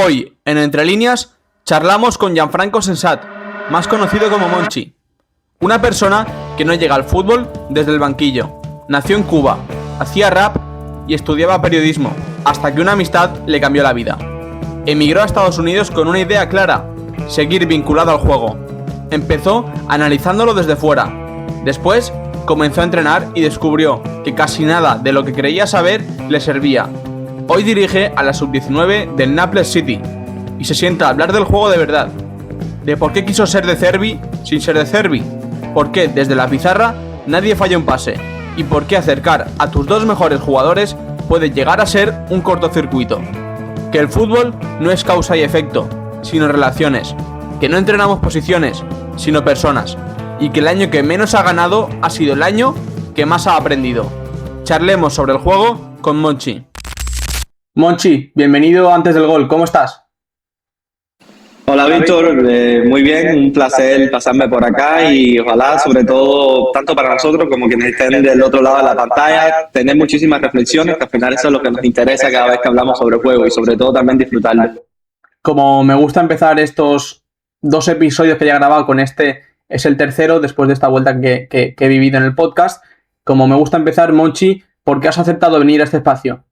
Hoy, en Entre Líneas, charlamos con Gianfranco Sensat, más conocido como Monchi. Una persona que no llega al fútbol desde el banquillo. Nació en Cuba, hacía rap y estudiaba periodismo, hasta que una amistad le cambió la vida. Emigró a Estados Unidos con una idea clara: seguir vinculado al juego. Empezó analizándolo desde fuera. Después comenzó a entrenar y descubrió que casi nada de lo que creía saber le servía. Hoy dirige a la sub-19 del Naples City y se sienta a hablar del juego de verdad, de por qué quiso ser de Cervi sin ser de Cervi, por qué desde la pizarra nadie falla un pase y por qué acercar a tus dos mejores jugadores puede llegar a ser un cortocircuito. Que el fútbol no es causa y efecto, sino relaciones, que no entrenamos posiciones, sino personas, y que el año que menos ha ganado ha sido el año que más ha aprendido. Charlemos sobre el juego con Monchi. Monchi, bienvenido Antes del Gol, ¿cómo estás? Hola Víctor, muy bien, un placer pasarme por acá y ojalá, sobre todo, tanto para nosotros como quienes estén del otro lado de la pantalla, tener muchísimas reflexiones, que al final eso es lo que nos interesa cada vez que hablamos sobre el juego y sobre todo también disfrutarlo. Como me gusta empezar estos dos episodios que ya he grabado, con este es el tercero después de esta vuelta que he vivido en el podcast, como me gusta empezar, Monchi, ¿por qué has aceptado venir a este espacio?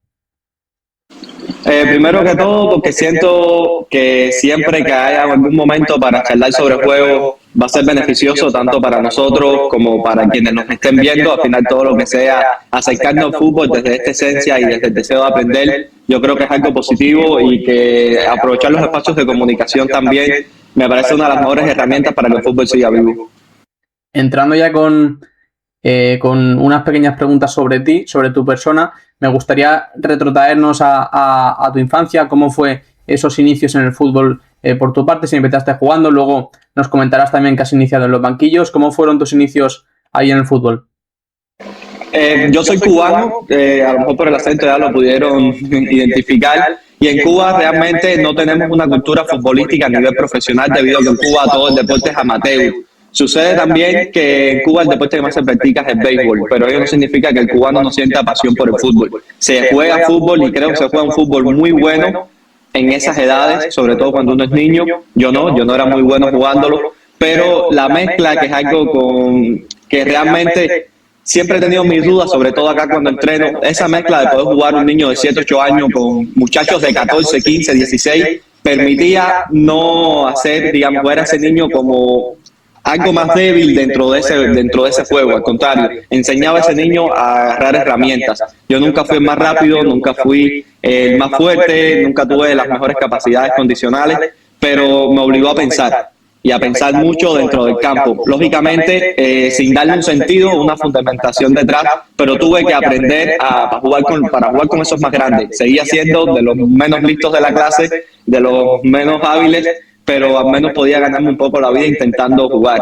Primero que todo, porque siento que siempre que haya algún momento para charlar sobre el juego va a ser beneficioso tanto para nosotros como para quienes nos estén viendo. Al final, todo lo que sea acercarnos al fútbol desde esta esencia y desde el deseo de aprender, yo creo que es algo positivo, y que aprovechar los espacios de comunicación también me parece una de las mejores herramientas para que el fútbol siga vivo. Entrando ya con unas pequeñas preguntas sobre ti, sobre tu persona, me gustaría retrotraernos a tu infancia. ¿Cómo fue esos inicios en el fútbol por tu parte? Si empezaste jugando, luego nos comentarás también que has iniciado en los banquillos. ¿Cómo fueron tus inicios ahí en el fútbol? Yo soy cubano, a lo mejor por el acento ya lo pudieron identificar, y en Cuba realmente no tenemos una cultura futbolística a nivel profesional, debido a que en Cuba todo el deporte es amateur. Sucede también que en Cuba el deporte que más se practica es el béisbol, pero ello no significa que el cubano no sienta pasión por el fútbol. Se juega fútbol, y creo que se juega un fútbol muy bueno en esas edades, sobre todo cuando uno es niño. Yo no era muy bueno jugándolo, pero la mezcla, que es algo que realmente siempre he tenido mis dudas, sobre todo acá cuando entreno, esa mezcla de poder jugar un niño de 7, 8 años con muchachos de 14, 15, 16, permitía no hacer, digamos, ver a ese niño como algo más débil dentro de ese juego. Al contrario, enseñaba a ese niño a agarrar herramientas. Yo nunca fui el más rápido, nunca fui el más fuerte, nunca tuve las mejores capacidades condicionales, pero me obligó a pensar, y a pensar mucho dentro del campo. Lógicamente, sin darle un sentido, una fundamentación detrás, pero tuve que aprender para jugar con esos más grandes. Seguía siendo de los menos listos de la clase, de los menos hábiles, pero al menos podía ganarme un poco la vida intentando jugar.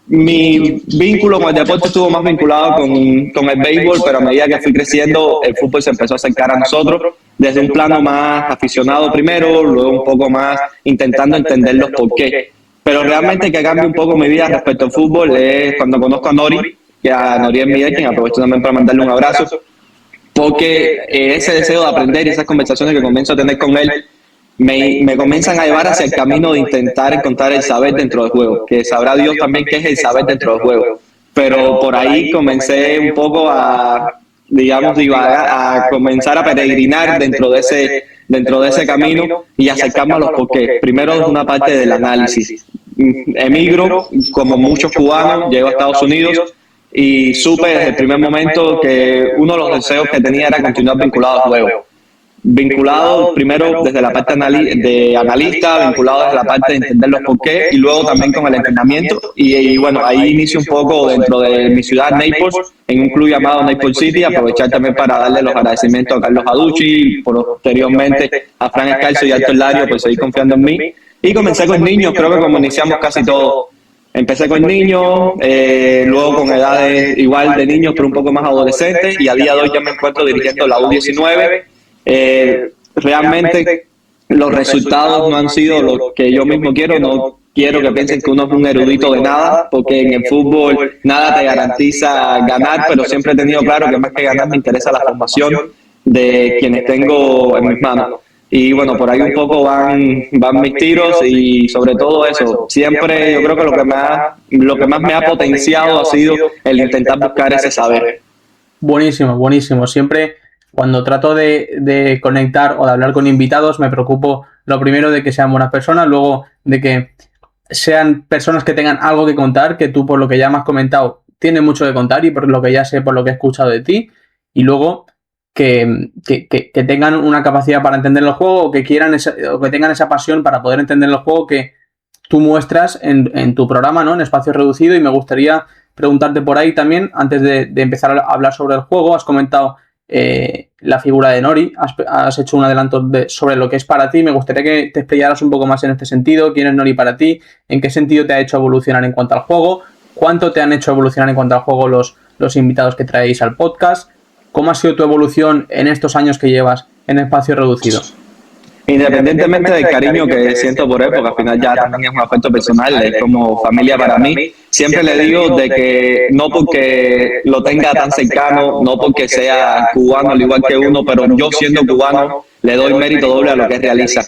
Mi vínculo con el deporte estuvo más vinculado con el béisbol, pero a medida que fui creciendo, el fútbol se empezó a acercar a nosotros, desde un plano más aficionado primero, luego un poco más intentando entender los porqués. Pero realmente que cambie un poco mi vida respecto al fútbol es cuando conozco a Nori, y a Noriel Miguel, quien aprovecho también para mandarle un abrazo, porque ese deseo de aprender y esas conversaciones que comienzo a tener con él me comienzan a llevar hacia el camino de intentar encontrar el saber dentro del juego, que sabrá Dios también qué es el saber dentro del juego. Pero por ahí comencé un poco a comenzar a peregrinar dentro de ese camino y acercarme a los porqués. Primero, es una parte del análisis. Emigro, como muchos cubanos, llego a Estados Unidos y supe desde el primer momento que uno de los deseos que tenía era continuar vinculado al juego. Vinculado primero desde la parte de analista, vinculado desde la parte de entender los porqués, y luego también con el entrenamiento. Y bueno, ahí inicio un poco dentro de mi ciudad, Naples, en un club llamado Naples City. Aprovechar también para darle los agradecimientos a Carlos Aducci, posteriormente a Fran Escalzo y a Héctor Lario por seguir confiando en mí. Y comencé con niños, creo que como iniciamos casi todo. Empecé con niños, luego con edades igual de niños, pero un poco más adolescentes, y a día de hoy ya me encuentro dirigiendo la U19. Realmente los resultados no han sido los que yo mismo quiero. No quiero que piensen que uno es un erudito de nada, porque en el fútbol nada te garantiza ganar, pero siempre he tenido claro que más que ganar me interesa la formación de quienes tengo en mis manos. Y bueno, por ahí un poco van mis tiros y sobre todo eso, siempre yo creo que lo que más me ha potenciado ha sido el intentar buscar ese saber. Buenísimo, buenísimo. Siempre cuando trato de conectar o de hablar con invitados me preocupo lo primero de que sean buenas personas, luego de que sean personas que tengan algo que contar, que tú por lo que ya me has comentado tienes mucho que contar y por lo que ya sé, por lo que he escuchado de ti, y luego que tengan una capacidad para entender el juego o que quieran o que tengan esa pasión para poder entender el juego que tú muestras en tu programa, ¿no? En espacio reducido. Y me gustaría preguntarte por ahí también, antes de empezar a hablar sobre el juego, has comentado la figura de Nori, has hecho un adelanto sobre lo que es para ti. Me gustaría que te explicaras un poco más en este sentido, quién es Nori para ti, en qué sentido te ha hecho evolucionar en cuanto al juego, cuánto te han hecho evolucionar en cuanto al juego los invitados que traéis al podcast, cómo ha sido tu evolución en estos años que llevas en espacio reducido. Independientemente del cariño que siento por él, porque al final ya también es un aspecto personal, es como familia para mí, siempre le digo de que no porque lo tenga tan cercano, no porque sea cubano al igual que uno, pero yo siendo cubano le doy mérito doble a lo que realiza,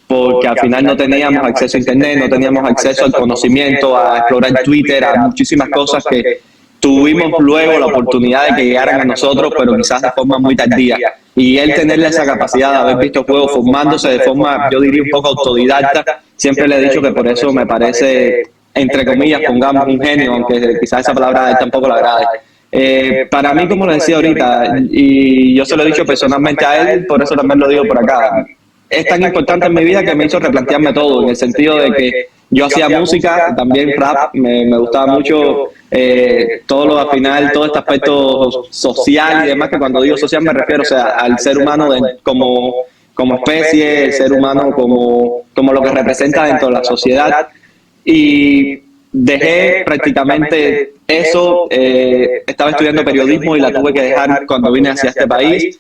porque al final no teníamos acceso a internet, no teníamos acceso al conocimiento, a explorar Twitter, a muchísimas cosas que tuvimos luego la oportunidad de que llegaran a nosotros, pero quizás de forma muy tardía. Y él tenerle esa capacidad de haber visto juegos formándose de forma, yo diría, un poco autodidacta, siempre le he dicho que por eso me parece, entre comillas, pongamos un genio, aunque quizás esa palabra a él tampoco le agrade. Para mí, como le decía ahorita, y yo se lo he dicho personalmente a él, por eso también lo digo por acá, es tan importante en mi vida que me hizo replantearme todo, en el sentido de que yo hacía música, también rap, me gustaba mucho todo lo al final, todo este aspecto social y demás, que cuando digo social me refiero, o sea, al ser humano como especie, el ser humano como lo que representa dentro de la sociedad. Y dejé prácticamente eso, estaba estudiando periodismo y la tuve que dejar cuando vine hacia este país.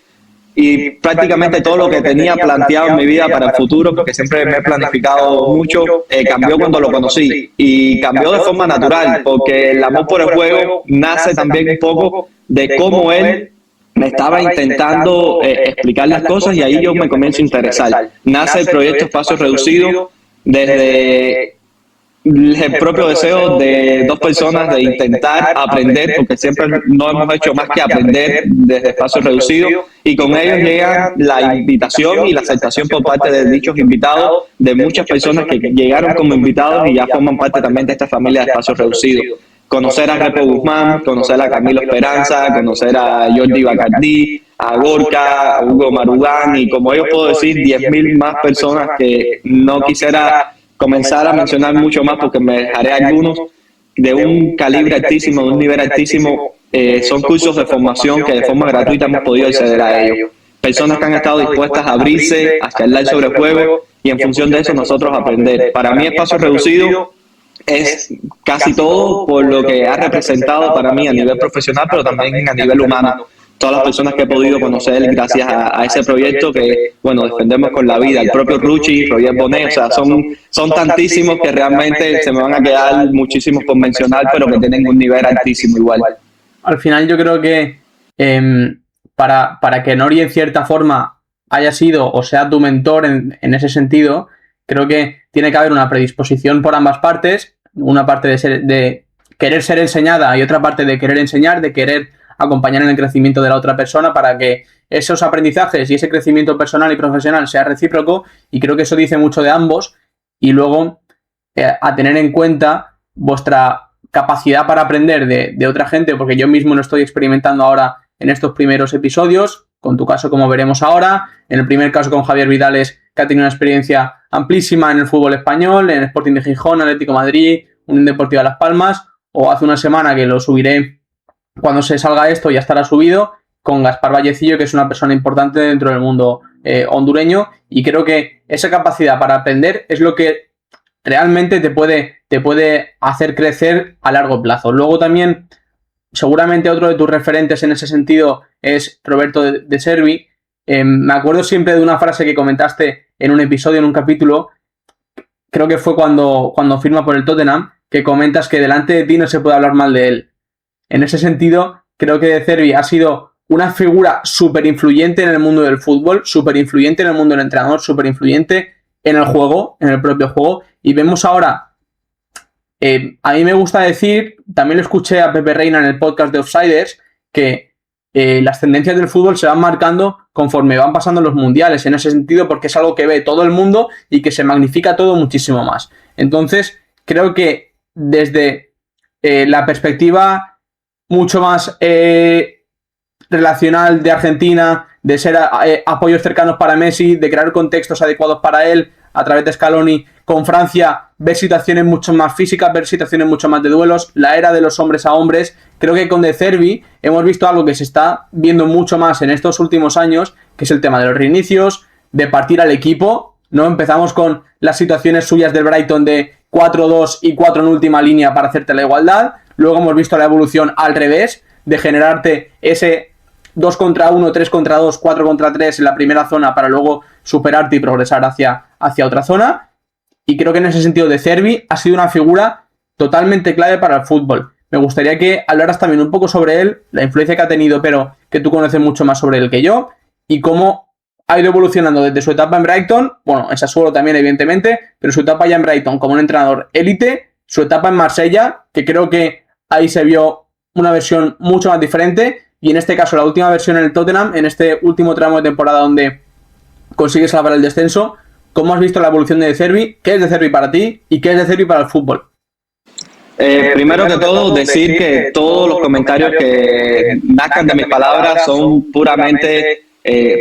Y prácticamente todo lo que tenía planteado en mi vida para el futuro, porque siempre me he planificado mucho, cambió cuando lo conocí. Y cambió de forma natural, porque el amor por el juego nace también un poco de cómo él me estaba intentando explicar las cosas y ahí yo me comienzo a interesar. Nace el proyecto Espacio Reducido desde el propio deseo de dos personas de intentar aprender, porque siempre no hemos hecho más que aprender desde espacio reducido, y con ellos llega la invitación y la aceptación por parte de dichos invitados, de muchas personas que llegaron como invitados y ya forman parte también de esta familia de espacio reducido. Conocer a Repo Guzmán, conocer a Camilo Esperanza, conocer a Jordi Bacardí, a Gorka, a Hugo Marugán, y como yo puedo decir, 10.000 más personas que no quisiera comenzar a mencionar mucho más porque me dejaré algunos de un calibre altísimo, de un nivel altísimo. Son cursos de formación que de forma gratuita hemos podido acceder a ellos. Personas que han estado dispuestas a abrirse, a charlar sobre el juego y en función de eso nosotros aprender. Para mí Espacio Reducido es casi todo por lo que ha representado para mí a nivel profesional, pero también a nivel humano. Todas las personas que he podido conocer gracias a ese proyecto que, bueno, defendemos con la vida. El propio Ruchi, Roger Bonet, o sea, son tantísimos que realmente se me van a quedar muchísimos por mencionar, pero que tienen un nivel altísimo igual. Al final yo creo que para que Nori en cierta forma haya sido o sea tu mentor en ese sentido, creo que tiene que haber una predisposición por ambas partes, una parte de querer ser enseñada y otra parte de querer enseñar, de querer acompañar en el crecimiento de la otra persona para que esos aprendizajes y ese crecimiento personal y profesional sea recíproco, y creo que eso dice mucho de ambos. Y luego a tener en cuenta vuestra capacidad para aprender de otra gente, porque yo mismo lo estoy experimentando ahora en estos primeros episodios, con tu caso como veremos ahora, en el primer caso con Javier Vidales, que ha tenido una experiencia amplísima en el fútbol español, en Sporting de Gijón, Atlético de Madrid, Unión Deportiva Las Palmas, o hace una semana que lo subiré cuando se salga esto, ya estará subido, con Gaspar Vallecillo, que es una persona importante dentro del mundo hondureño, y creo que esa capacidad para aprender es lo que realmente te puede hacer crecer a largo plazo. Luego también, seguramente otro de tus referentes en ese sentido es Roberto de Servi. Me acuerdo siempre de una frase que comentaste en un episodio, en un capítulo, creo que fue cuando firma por el Tottenham, que comentas que delante de ti no se puede hablar mal de él. En ese sentido, creo que De Cervi ha sido una figura súper influyente en el mundo del fútbol, súper influyente en el mundo del entrenador, súper influyente en el juego, en el propio juego. Y vemos ahora, a mí me gusta decir, también lo escuché a Pepe Reina en el podcast de Offsiders, que las tendencias del fútbol se van marcando conforme van pasando los mundiales, en ese sentido, porque es algo que ve todo el mundo y que se magnifica todo muchísimo más. Entonces, creo que desde la perspectiva mucho más relacional de Argentina, de ser apoyos cercanos para Messi, de crear contextos adecuados para él a través de Scaloni, con Francia, ver situaciones mucho más físicas, ver situaciones mucho más de duelos, la era de los hombres a hombres. Creo que con De Zerbi hemos visto algo que se está viendo mucho más en estos últimos años, que es el tema de los reinicios, de partir al equipo, ¿no? Empezamos con las situaciones suyas del Brighton de 4-2 y 4 en última línea para hacerte la igualdad. Luego hemos visto la evolución al revés, de generarte ese 2 contra 1, 3 contra 2, 4 contra 3 en la primera zona para luego superarte y progresar hacia otra zona. Y creo que en ese sentido De Zerbi ha sido una figura totalmente clave para el fútbol. Me gustaría que hablaras también un poco sobre él, la influencia que ha tenido, pero que tú conoces mucho más sobre él que yo, y cómo ha ido evolucionando desde su etapa en Brighton, bueno, en Sassuolo también evidentemente, pero su etapa ya en Brighton como un entrenador élite, su etapa en Marsella, que creo que ahí se vio una versión mucho más diferente, y en este caso la última versión en el Tottenham, en este último tramo de temporada donde consigue salvar el descenso. ¿Cómo has visto la evolución de Zerbi? ¿Qué es De Zerbi para ti? ¿Y qué es De Zerbi para el fútbol? Primero que todo, decir que todos los comentarios que nazcan de mis palabras son puramente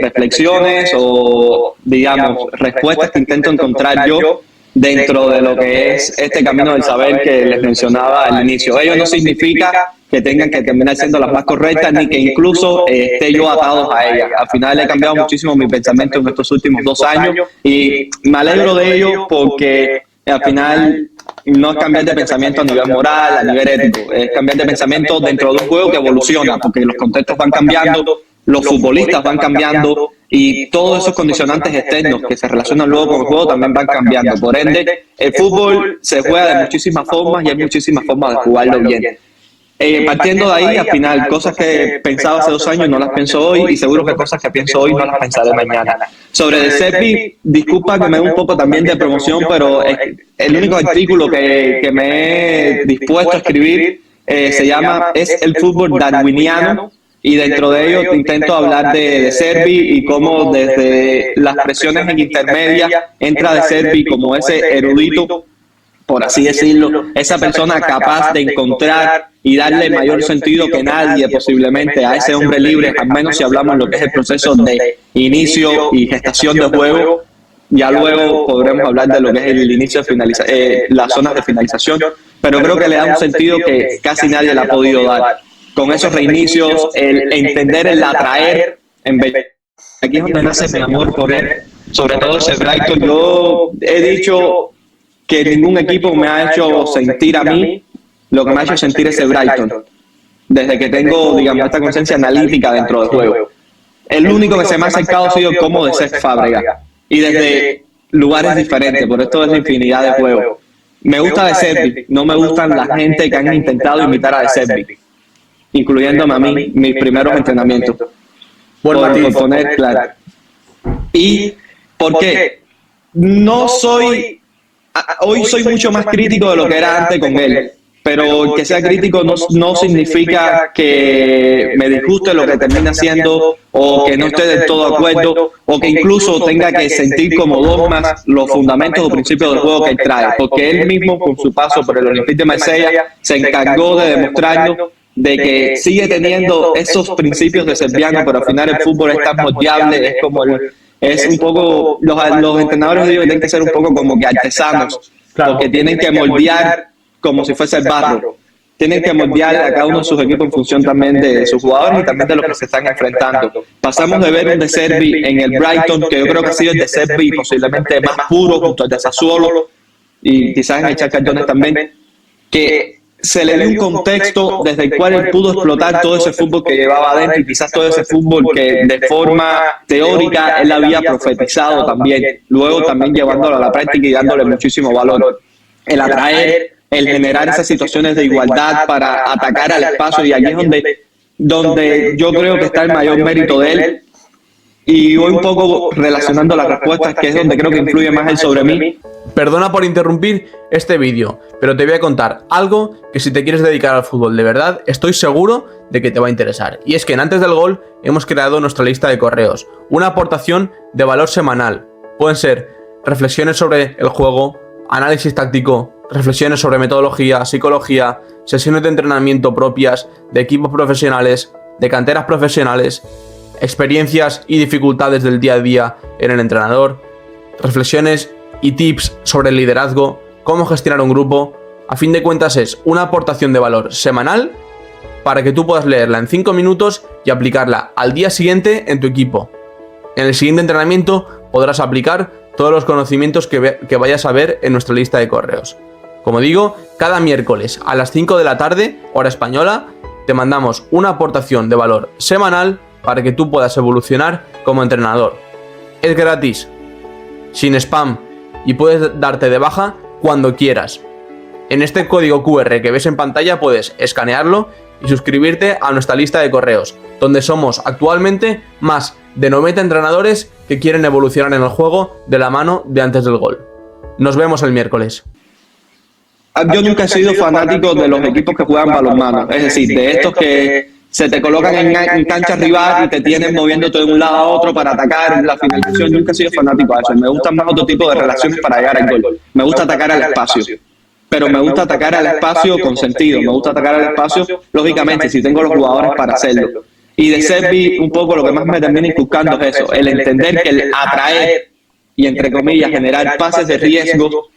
reflexiones o, digamos, respuestas que intento encontrar yo dentro de lo que es este camino del saber que les mencionaba al inicio. Ello no significa que tengan que terminar siendo las más correctas, ni que incluso esté yo atado a ellas. Al final he cambiado muchísimo mi pensamiento en estos últimos 2 años y me alegro de ello porque al final no es cambiar de pensamiento a nivel moral, a nivel ético, es cambiar de pensamiento dentro de un juego que evoluciona, porque los contextos van cambiando, los futbolistas van cambiando y todos esos condicionantes externos que se relacionan luego con el juego también van cambiando. Por ende, el fútbol se juega de muchísimas formas y hay muchísimas formas de jugarlo bien. Partiendo de ahí, al final, cosas que pensaba hace 2 años no las pienso hoy y seguro que cosas que pienso hoy no las pensaré mañana. Sobre De Zerbi, disculpa que me dé un poco también de promoción, pero el único artículo que me he dispuesto a escribir se llama Es el fútbol darwiniano, y dentro de ello intento hablar de Zerbi y cómo desde las presiones en intermedia entra De Zerbi como ese erudito, por así decirlo, esa persona capaz de encontrar y darle mayor sentido que nadie posiblemente a ese hombre libre, al menos si hablamos de lo que es el proceso de inicio y gestación de juego. Ya luego podremos hablar de lo que es el inicio de las zonas de finalización, pero creo que le da un sentido que casi nadie le ha podido dar. Con esos reinicios, el entender, el atraer, aquí es donde nace mi amor por él, sobre todo ese Brighton. Yo he dicho que ningún equipo me ha hecho sentir a mí lo que me ha hecho sentir ese Brighton, desde que tengo, digamos, esta conciencia analítica dentro del juego. El único que se me ha acercado ha sido como de Cesc Fábregas, y desde lugares diferentes, por esto es la infinidad de juegos. Me gusta De Zerbi, no me gustan la gente que han intentado imitar a De Zerbi, incluyéndome a mí, mis primeros entrenamientos. Por poner claro. ¿Y por qué? Hoy soy mucho más crítico de lo que era antes con él, pero que sea crítico no significa que me disguste lo que termina haciendo o que no esté del todo de acuerdo o que incluso tenga que sentir como dogmas los fundamentos o principios del juego que él trae, porque él mismo con su paso por el Olympique de Marsella se encargó de demostrarnos de que sigue teniendo esos principios de serbiano, pero al final el fútbol es tan moldeable, es como es un poco, los entrenadores de ellos tienen que ser un poco como que artesanos, porque tienen que moldear como si fuese el barro. Tienen que moldear a cada uno de sus equipos en función también de sus jugadores y también de los que se están enfrentando. Pasamos de ver un De Zerbi en el Brighton, que yo creo que ha sido el De Zerbi posiblemente más puro, junto al de Sassuolo y quizás en el Shakhtar Donetsk también, que se le dio un contexto desde el cual él pudo explotar todo ese fútbol que llevaba adentro y quizás todo ese fútbol que de forma teórica él había profetizado también, luego también llevándolo a la práctica y dándole muchísimo valor. El atraer, el generar esas situaciones de igualdad para atacar al espacio, y allí es donde donde yo creo que está el mayor mérito de él. Y voy un poco relacionando las respuestas, que es donde creo que influye más él sobre mí. Perdona por interrumpir este vídeo, pero te voy a contar algo que si te quieres dedicar al fútbol de verdad, estoy seguro de que te va a interesar. Y es que en Antes del Gol hemos creado nuestra lista de correos, una aportación de valor semanal. Pueden ser reflexiones sobre el juego, análisis táctico, reflexiones sobre metodología, psicología, sesiones de entrenamiento propias, de equipos profesionales, de canteras profesionales, experiencias y dificultades del día a día en el entrenador, reflexiones y tips sobre el liderazgo, cómo gestionar un grupo. A fin de cuentas es una aportación de valor semanal para que tú puedas leerla en 5 minutos y aplicarla al día siguiente en tu equipo. En el siguiente entrenamiento podrás aplicar todos los conocimientos que vayas a ver en nuestra lista de correos. Como digo, cada miércoles a las 5 de la tarde, hora española, te mandamos una aportación de valor semanal para que tú puedas evolucionar como entrenador. Es gratis, sin spam, y puedes darte de baja cuando quieras. En este código QR que ves en pantalla puedes escanearlo y suscribirte a nuestra lista de correos, donde somos actualmente más de 90 entrenadores que quieren evolucionar en el juego de la mano de Antes del Gol. Nos vemos el miércoles. Yo nunca he sido fanático de los equipos que juegan balonmano, es decir, de estos que se te colocan en cancha rival y te tienen moviéndote de un lado a otro para atacar la finalización. Nunca he sido fanático de eso. Me gustan más otro tipo de relaciones para llegar al gol. Me gusta atacar al espacio, pero me gusta atacar al espacio con sentido. Me gusta atacar al espacio, lógicamente, si tengo los jugadores para hacerlo. Y de Servi, un poco lo que más me termina inculcando es eso, el entender que el atraer y, entre comillas, generar pases de riesgo.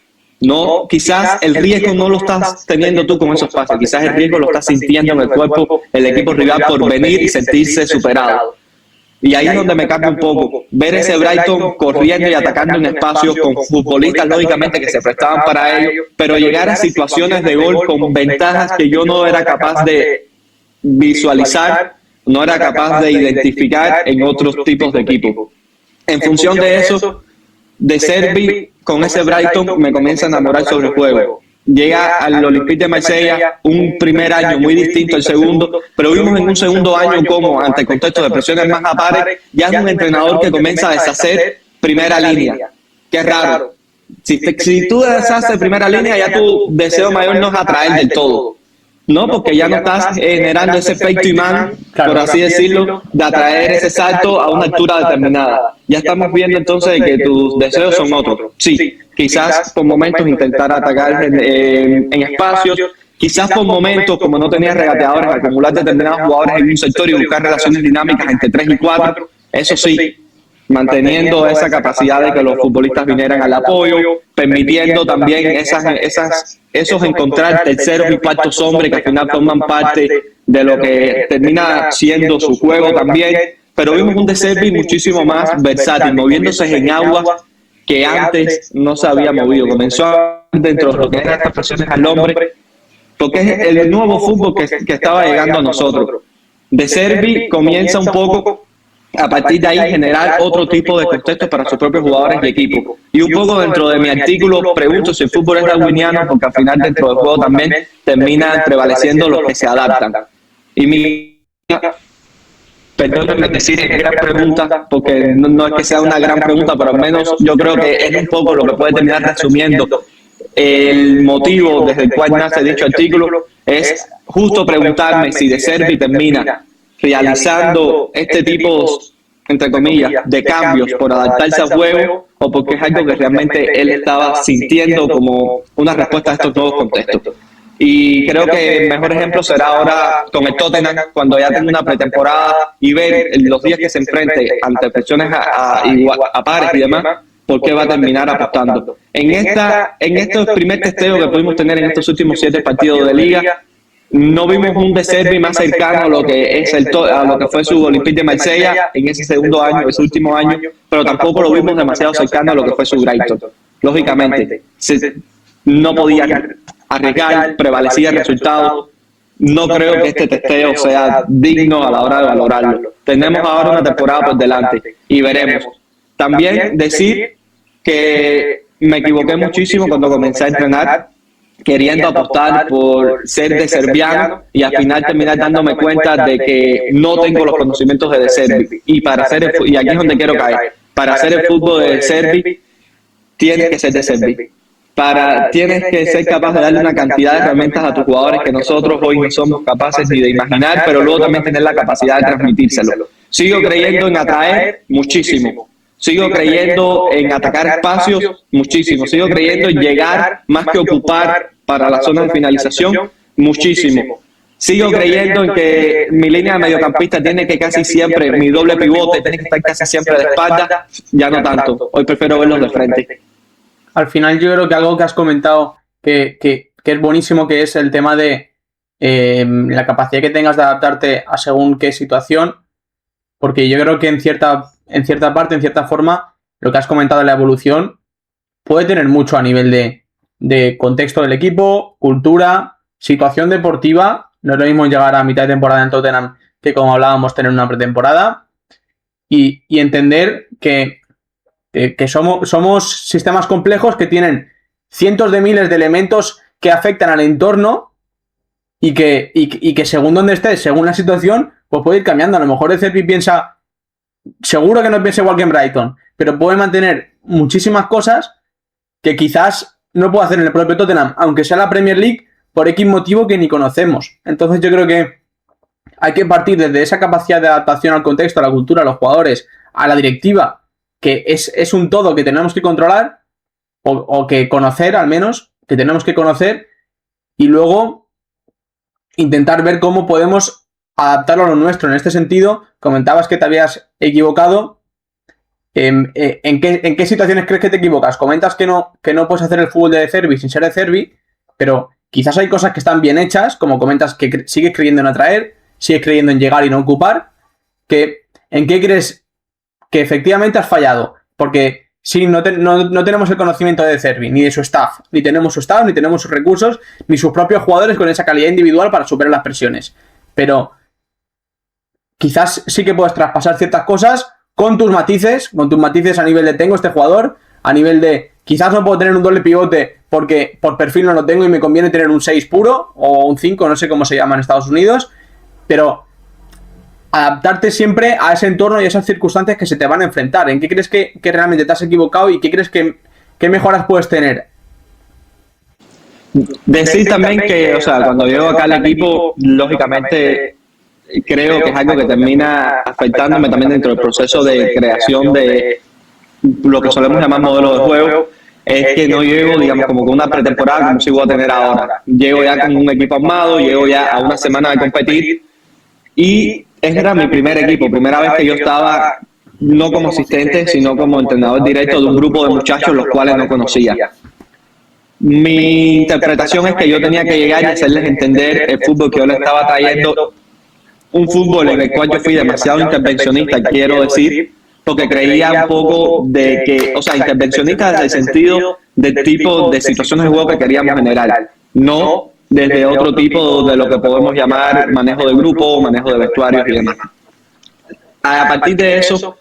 No, quizás el riesgo no lo estás teniendo tú con esos pases, quizás el riesgo lo estás sintiendo en el cuerpo el equipo rival por venir y sentirse superado. Y ahí es donde me cambia un poco, ver ese Brighton corriendo y atacando un espacio con futbolistas lógicamente que se prestaban para ello, pero llegar a situaciones de gol con ventajas que yo no era capaz de visualizar, no era capaz de identificar en otros tipos de equipos. En función de eso, de Servi, con ese Brighton me comienza a enamorar sobre el juego. Llega al Olympique de Marsella, un primer año muy distinto al segundo, pero vimos en un segundo año como, ante el contexto de presiones más a pares, ya es un entrenador que comienza a deshacer primera línea, que es raro. Si tú deshaces primera línea, ya tu deseo mayor no es atraer del todo. No, porque ya no estás generando ese efecto imán, por así decirlo, de atraer ese salto a una altura determinada. Ya estamos viendo entonces que tus deseos son otros. Sí, quizás por momentos intentar atacar en espacios, quizás por momentos, como no tenías regateadores, acumular determinados jugadores en un sector y buscar relaciones dinámicas entre 3 y 4, eso sí, manteniendo esa capacidad de que los futbolistas vinieran al apoyo, permitiendo también esos encontrar terceros y cuartos hombres que al final forman parte de lo que termina siendo su juego también. Pero vimos un De Servi muchísimo más versátil, moviéndose en aguas que antes no se había movido. Comenzó dentro de lo que eran estas presiones al hombre, porque es el nuevo fútbol que estaba llegando a nosotros. De Servi comienza un poco a partir de ahí generar otro tipo de contextos para sus propios jugadores y equipos. Y un poco dentro de mi artículo pregunto si el fútbol es darwiniano, porque al final dentro del juego también terminan prevaleciendo los que se adaptan. Y perdónenme decir es gran pregunta, porque no es que sea una gran pregunta, pero al menos yo creo que es un poco lo que puede terminar resumiendo el motivo desde el cual nace dicho artículo, es justo preguntarme si De Servi termina realizando este tipo, entre comillas, de cambios por adaptarse al juego o porque es algo que realmente él estaba sintiendo como una respuesta a estos nuevos contextos. Y creo que el mejor ejemplo será ahora con el Tottenham, cuando ya tenga una pretemporada y ver los días que se enfrente ante presiones a pares y demás, por qué va a terminar apostando. En este primer testeo que pudimos tener en estos últimos 7 partidos de liga, no vimos un De Servi más cercano a lo que es a lo que fue su Olympique de Marsella en ese segundo año, ese último año, pero tampoco lo vimos demasiado cercano a lo que fue su Brighton. Lógicamente, no podía arriesgar, prevalecía el resultado. No creo que este testeo sea digno a la hora de valorarlo. Tenemos ahora una temporada por delante y veremos. También decir que me equivoqué muchísimo cuando comencé a entrenar queriendo apostar por ser de serbiano y al final terminar dándome cuenta de que no tengo los conocimientos de Serbi. Y y aquí es donde quiero caer, para hacer el fútbol de Serbi tienes que ser de Serbi. Tienes que ser capaz de darle una cantidad de herramientas a tus jugadores que nosotros hoy no somos capaces ni de imaginar, pero luego también tener la capacidad de transmitírselo. Sigo creyendo en atraer muchísimo. Sigo creyendo en atacar espacios muchísimo. Sigo creyendo en llegar más que ocupar para la zona de finalización muchísimo. Sigo creyendo en que mi línea de mediocampista tiene que casi siempre, mi doble pivote tiene que estar casi siempre de espalda, ya no tanto. Hoy prefiero verlos de frente. Al final yo creo que algo que has comentado que es buenísimo, que es el tema de la capacidad que tengas de adaptarte a según qué situación, porque yo creo que en cierta parte, en cierta forma, lo que has comentado de la evolución puede tener mucho a nivel de contexto del equipo, cultura, situación deportiva. No es lo mismo llegar a mitad de temporada en Tottenham que, como hablábamos, tener una pretemporada y entender que somos sistemas complejos que tienen cientos de miles de elementos que afectan al entorno y que según donde estés, según la situación, pues puede ir cambiando. A lo mejor el Cervi piensa, seguro que no piensa igual que en Brighton, pero puede mantener muchísimas cosas que quizás no puede hacer en el propio Tottenham, aunque sea la Premier League, por X motivo que ni conocemos. Entonces yo creo que hay que partir desde esa capacidad de adaptación al contexto, a la cultura, a los jugadores, a la directiva, que es un todo que tenemos que controlar o que conocer, al menos, que tenemos que conocer, y luego intentar ver cómo podemos adaptarlo a lo nuestro. En este sentido, comentabas que te habías equivocado. ¿En qué situaciones crees que te equivocas? Comentas que no puedes hacer el fútbol de Cervi sin ser de Cervi, pero quizás hay cosas que están bien hechas, como comentas que sigues creyendo en atraer, sigues creyendo en llegar y no ocupar. ¿En qué crees que efectivamente has fallado? Porque sí, no tenemos el conocimiento de Cervi, ni de su staff, ni tenemos su staff, ni tenemos sus recursos, ni sus propios jugadores con esa calidad individual para superar las presiones. Pero quizás sí que puedes traspasar ciertas cosas con tus matices a nivel de tengo este jugador, a nivel de quizás no puedo tener un doble pivote porque por perfil no lo tengo y me conviene tener un 6 puro o un 5, no sé cómo se llama en Estados Unidos, pero adaptarte siempre a ese entorno y a esas circunstancias que se te van a enfrentar. ¿En qué crees que realmente te has equivocado y qué crees que mejoras puedes tener? Decir también que, o sea, cuando llego acá al equipo, lógicamente creo que es algo que termina afectándome también dentro del proceso de creación de lo que solemos llamar modelo de juego, es que no llego, digamos, como con una pretemporada como si voy a tener ahora. Llego ya con un equipo armado, llego ya a una semana de competir y ese era mi primer equipo, primera vez que yo estaba no como asistente, sino como entrenador directo de un grupo de muchachos los cuales no conocía. Mi interpretación es que yo tenía que llegar y hacerles entender el fútbol que yo les estaba trayendo, un fútbol en el cual yo fui demasiado intervencionista, quiero decir, porque creía un poco de que, o sea, intervencionista desde el sentido del tipo de situaciones de juego que queríamos generar, no desde otro tipo de lo que podemos llamar manejo de grupo, manejo de vestuarios y demás. A partir de eso,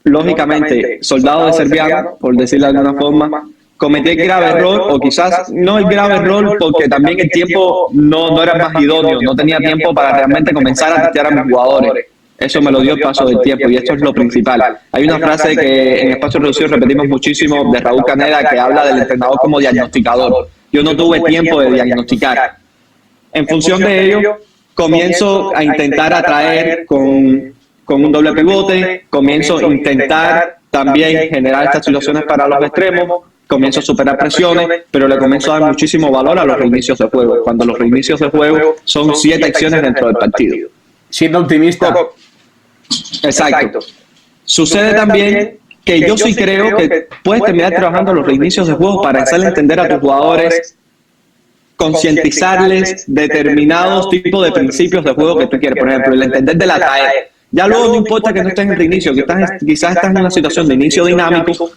lógicamente, soldado de serbiano, por decirlo de alguna forma, cometí el grave error, o quizás no el grave error, porque también el tiempo no era más idóneo, no tenía tiempo para realmente comenzar a testear a mis jugadores. Eso me lo dio el paso del tiempo y esto es lo principal. Hay una frase que en Espacio Reducido repetimos muchísimo de Raúl Caneda que habla del entrenador como diagnosticador. Yo no tuve tiempo de diagnosticar. En función de ello, comienzo a intentar atraer con un doble pivote, comienzo a intentar también generar estas situaciones para los extremos, comienzo a superar presiones, pero le comienzo a dar muchísimo valor a los reinicios de juego, cuando los reinicios de juego son 7 acciones dentro del partido. Siendo optimista. Exacto. Sucede también que yo sí creo que puedes terminar trabajando los reinicios de juego para hacerle entender a tus jugadores, concientizarles determinados tipos de principios de juego que tú quieres. Por ejemplo, el entender de la traer. Ya luego no importa que no estés en el reinicio, que quizás estás en una situación de inicio dinámico,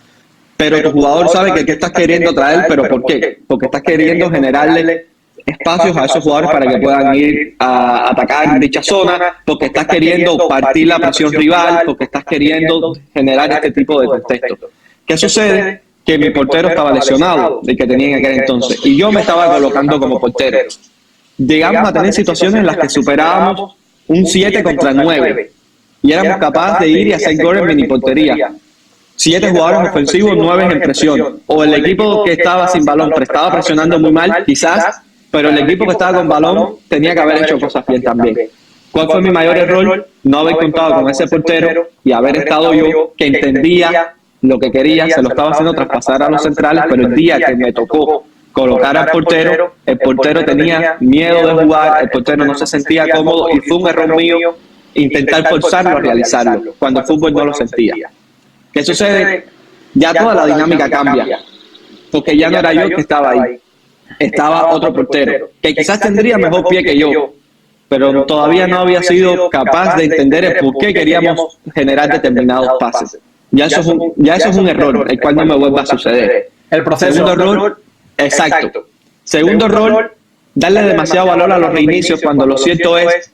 pero tu jugador sabe que tú estás queriendo traer, pero ¿por qué? Porque estás queriendo generarle espacios a esos jugadores para que puedan ir a atacar dicha zona, porque estás queriendo partir la presión rival, porque estás queriendo generar este tipo de contexto. ¿Qué sucede? que mi portero estaba lesionado, el que tenía en aquel entonces, y yo me estaba colocando como portero. Llegamos a tener situaciones en las que superábamos un 7 contra 9 y éramos capaces de ir y hacer gol en mini portería. 7 jugadores ofensivos, 9 en presión. O el equipo que estaba sin balón, pero estaba presionando muy mal, quizás, pero el equipo que estaba con balón tenía que haber hecho cosas bien también. ¿Cuál fue mi mayor error? No haber contado con ese portero y haber estado yo, que entendía lo que quería, se lo estaba haciendo traspasar a los centrales, pero el día que me tocó colocar al portero, el portero tenía miedo de jugar, el portero no se sentía cómodo y fue un error mío intentar forzarlo a realizarlo, cuando el fútbol no lo sentía. ¿Qué sucede? Ya toda la dinámica cambia, porque ya no era yo el que estaba ahí, estaba otro portero, que quizás tendría mejor pie que yo, pero todavía no había sido capaz de entender el por qué queríamos generar determinados pases. Ya eso es un error, el cual no me vuelva a suceder. El proceso. Segundo error, exacto. Segundo error, darle demasiado valor a los reinicios cuando lo cierto es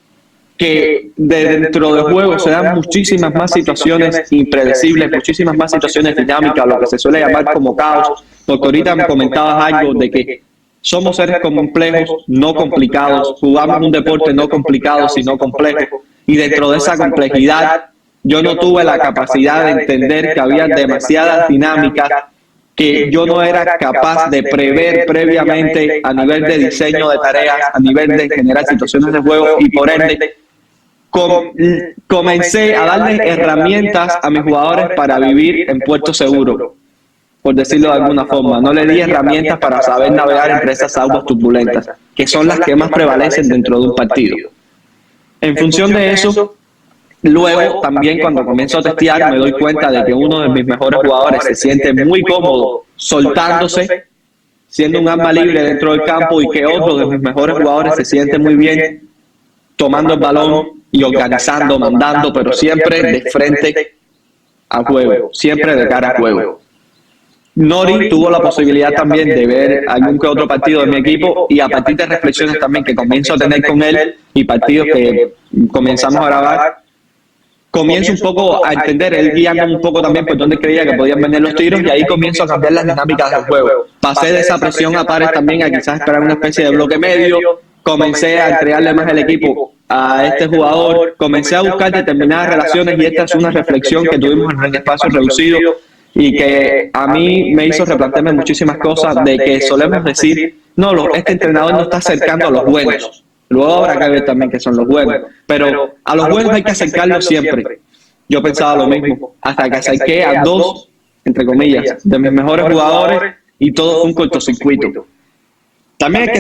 que dentro del juego se dan muchísimas más situaciones impredecibles, muchísimas más situaciones dinámicas, lo que se suele llamar como caos, porque ahorita me comentabas algo de que somos seres complejos, no complicados, jugamos un deporte no complicado, sino complejo, y dentro de esa complejidad yo no tuve la capacidad de entender que había demasiadas dinámicas que yo no era capaz de prever previamente a nivel de diseño de tareas, a nivel de generar situaciones de juego, y por ende comencé a darle herramientas a mis jugadores para vivir en puerto seguro, por decirlo de alguna forma. No le di herramientas para saber navegar entre esas aguas turbulentas, que son las que más prevalecen dentro de un partido. En función de eso, luego también cuando comienzo a testear me doy cuenta de que uno de mis mejores jugadores se siente muy cómodo soltándose, siendo un arma libre dentro del campo, y que otro de mis mejores jugadores se siente muy bien tomando el balón y organizando, mandando, pero siempre de frente al juego, siempre de cara al juego. Nori tuvo la posibilidad también de ver algún que otro partido de mi equipo, y a partir de reflexiones también que comienzo a tener con él y partidos que comenzamos a grabar, comienzo un poco a entender, él guiándome un poco también por dónde creía que podían venir los tiros, y ahí comienzo a cambiar las dinámicas del juego. Pasé de esa presión a pares también a quizás esperar una especie de bloque medio, comencé a entregarle más el equipo a este jugador, comencé a buscar determinadas relaciones, y esta es una reflexión que tuvimos en el espacio reducido y que a mí me hizo replantearme muchísimas cosas, de que solemos decir, no, este entrenador no está acercando a los buenos. Luego habrá que ver también que son los buenos, pero a los buenos hay que acercarlos siempre. Yo pensaba lo mismo, hasta que acerqué a dos, entre comillas, de mis mejores jugadores, y todo fue un cortocircuito. También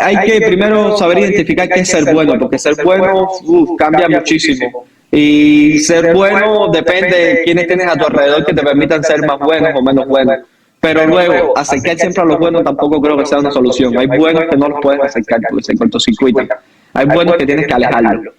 hay que primero saber identificar qué es ser bueno, porque ser bueno cambia muchísimo. Y ser bueno depende de quiénes tienes a tu alrededor que te permitan ser más buenos o menos buenos. Pero luego, acercar siempre a los buenos tampoco creo que sea una solución. Hay buenos que no los puedes acercar porque se cortocircuitan. Hay buenos que tienes que alejarlos.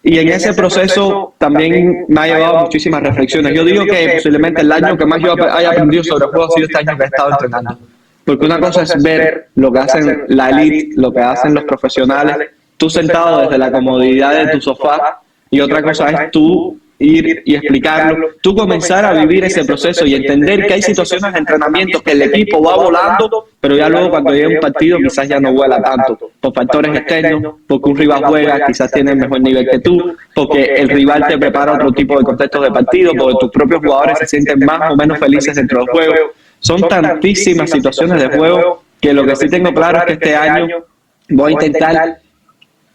Y en ese proceso también me ha llevado muchísimas reflexiones. Yo digo que posiblemente el año que más yo haya aprendido sobre el juego ha sido este año que he estado entrenando. Porque una cosa es ver lo que hacen la elite, lo que hacen los profesionales, tú sentado desde la comodidad de tu sofá, y otra cosa es tú ir y explicarlo, tú comenzar a vivir ese proceso y entender que hay situaciones de entrenamiento que el equipo va volando, pero ya luego cuando llega un partido quizás ya no vuela tanto, por factores externos, porque un rival juega, quizás tiene el mejor nivel que tú, porque el rival te prepara otro tipo de contextos de partido, porque tus propios jugadores se sienten más o menos felices dentro del juego. Son tantísimas situaciones de juego que lo que sí tengo claro es que este año voy a intentar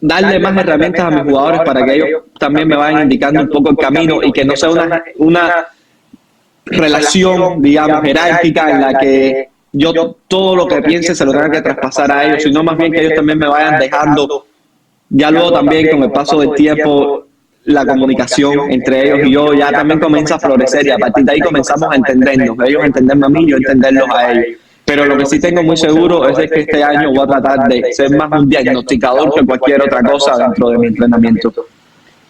darle más herramientas a mis jugadores para que ellos también me vayan indicando un poco el camino, y que no sea una relación, digamos, jerárquica en la que yo todo lo que piense se lo tenga que traspasar a ellos, sino más bien que ellos también me vayan dejando. Ya luego también con el paso del tiempo la comunicación entre ellos y yo ya también comienza a florecer, y a partir de ahí comenzamos a entendernos, ellos entenderme a mí, yo entenderlos a ellos. Pero lo que sí tengo muy seguro es que este año voy a tratar de ser más un diagnosticador que cualquier otra cosa dentro de mi entrenamiento.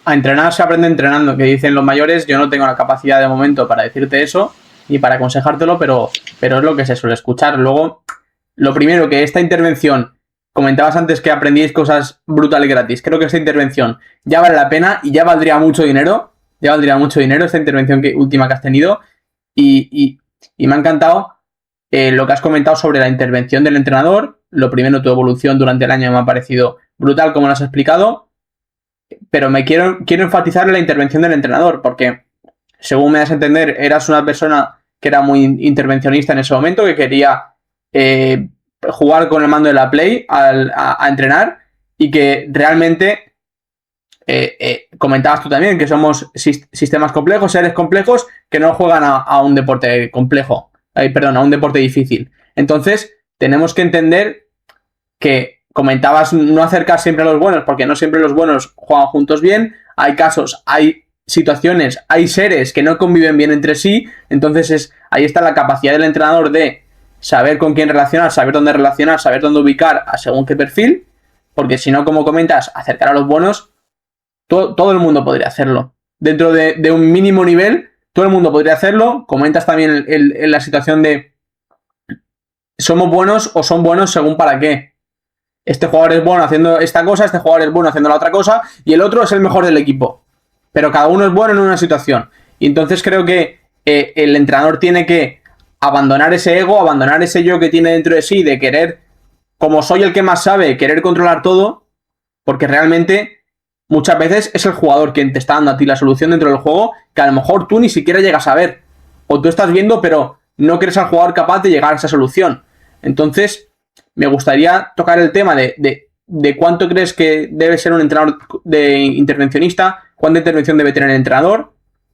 A entrenar se aprende entrenando, que dicen los mayores. Yo no tengo la capacidad de momento para decirte eso ni para aconsejártelo, pero es lo que se suele escuchar. Luego, lo primero, que esta intervención, comentabas antes que aprendíais cosas brutales gratis. Creo que esta intervención ya vale la pena y ya valdría mucho dinero. Ya valdría mucho dinero esta intervención última que has tenido. Y me ha encantado lo que has comentado sobre la intervención del entrenador. Lo primero, tu evolución durante el año me ha parecido brutal, como lo has explicado, pero quiero enfatizar en la intervención del entrenador, porque según me das a entender, eras una persona que era muy intervencionista en ese momento, que quería jugar con el mando de la Play a entrenar, y que realmente comentabas tú también que somos sistemas complejos, seres complejos que no juegan a un deporte complejo, a un deporte difícil. Entonces, tenemos que entender que comentabas no acercar siempre a los buenos, porque no siempre los buenos juegan juntos bien. Hay casos, hay situaciones, hay seres que no conviven bien entre sí. Entonces ahí está la capacidad del entrenador de saber con quién relacionar, saber dónde ubicar a según qué perfil, porque si no, como comentas, acercar a los buenos, todo el mundo podría hacerlo. Dentro de un mínimo nivel, todo el mundo podría hacerlo. Comentas también en la situación de somos buenos o son buenos según para qué. Este jugador es bueno haciendo esta cosa, este jugador es bueno haciendo la otra cosa, y el otro es el mejor del equipo. Pero cada uno es bueno en una situación. Y entonces creo que el entrenador tiene que abandonar ese ego, abandonar ese yo que tiene dentro de sí, de querer, como soy el que más sabe, querer controlar todo, porque realmente muchas veces es el jugador quien te está dando a ti la solución dentro del juego, que a lo mejor tú ni siquiera llegas a ver. O tú estás viendo, pero no crees al jugador capaz de llegar a esa solución. Entonces, me gustaría tocar el tema de cuánto crees que debe ser un entrenador de intervencionista, cuánta intervención debe tener el entrenador.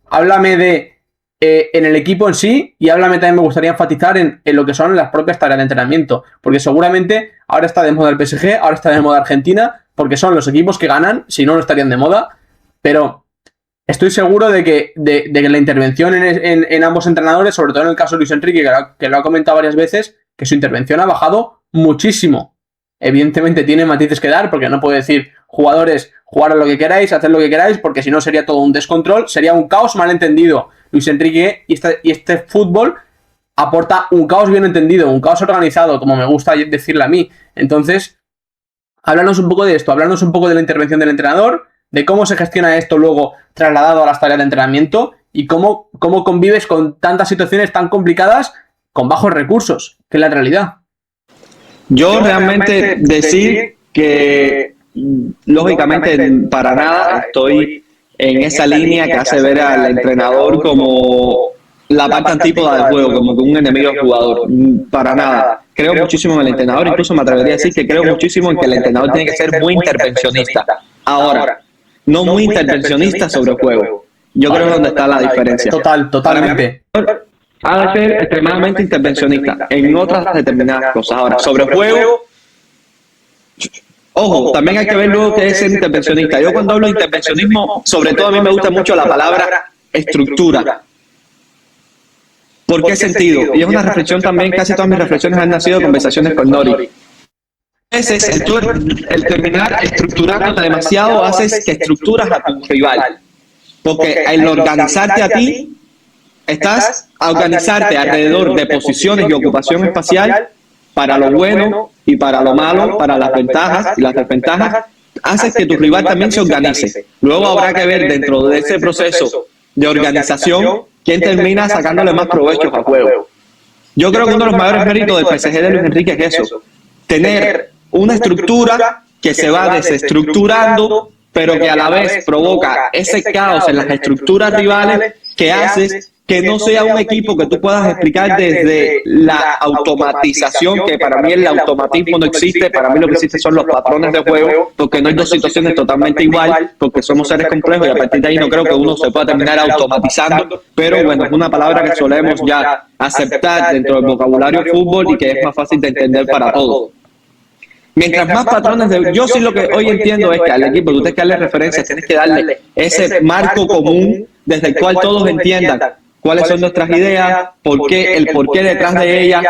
Háblame de en el equipo en sí, y háblame también, me gustaría enfatizar en lo que son las propias tareas de entrenamiento, porque seguramente ahora está de moda el PSG, ahora está de moda Argentina, porque son los equipos que ganan, si no, no estarían de moda, pero estoy seguro de que la intervención en ambos entrenadores, sobre todo en el caso de Luis Enrique, que lo ha comentado varias veces, que su intervención ha bajado muchísimo. Evidentemente tiene matices que dar, porque no puede decir, jugadores, jugar a lo que queráis, hacer lo que queráis, porque si no sería todo un descontrol, sería un caos mal entendido. Luis Enrique y este fútbol aporta un caos bien entendido, un caos organizado, como me gusta decirle a mí. Entonces, háblanos un poco de esto, háblanos un poco de la intervención del entrenador, de cómo se gestiona esto luego trasladado a las tareas de entrenamiento, y cómo convives con tantas situaciones tan complicadas con bajos recursos, que es la realidad. Yo realmente decir que lógicamente para nada estoy en esa línea que hace ver al entrenador como la parte antípoda del juego, como que un enemigo del jugador. Para nada. Creo muchísimo en el entrenador, incluso me atrevería a decir que creo muchísimo en que el entrenador tiene que ser muy intervencionista. Ahora, no muy intervencionista sobre el juego. Yo creo que es donde está la diferencia. Totalmente. Ha de ser extremadamente intervencionista en otras determinadas cosas. Ahora, sobre el juego, ojo, también hay que ver luego qué es ser intervencionista. Yo cuando hablo de intervencionismo, sobre todo a mí me gusta mucho la palabra estructura. ¿Por qué sentido? Y es una reflexión también, casi todas mis reflexiones han nacido de conversaciones con Nori. A veces el terminar estructurando demasiado haces que estructuras a tu rival. Porque al organizarte a ti, estás a organizarte alrededor de posiciones y ocupación espacial para lo bueno y para lo malo, para las ventajas y las desventajas, haces que tu rival también se organice. Luego habrá que ver dentro de ese proceso de organización quién termina sacándole más provechos al juego. Yo creo que uno de los mayores méritos del PSG de Luis Enrique es eso, tener una estructura que se va desestructurando, pero que a la vez provoca ese caos en las estructuras rivales que hace que no sea un equipo que tú puedas explicar desde la automatización, que para mí el automatismo no existe, para mí lo que existe son los patrones de juego, porque no hay dos situaciones totalmente igual, porque somos seres complejos y a partir de ahí no creo que uno se pueda terminar automatizando, pero bueno, es una palabra que solemos ya aceptar dentro del vocabulario fútbol y que es más fácil de entender para todos. Mientras más patrones de... Yo sí lo que hoy entiendo es que al equipo, tú tienes que darle referencias, tienes que darle ese marco común desde el cual todos entiendan cuáles son nuestras ideas, el porqué detrás de ellas,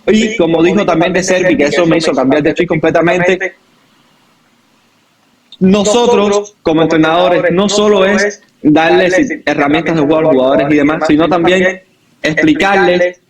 y como dijo también de Servi, que eso me hizo cambiar de chip completamente, nosotros como entrenadores no solo es darles herramientas de juego a los jugadores y demás, sino también explicarles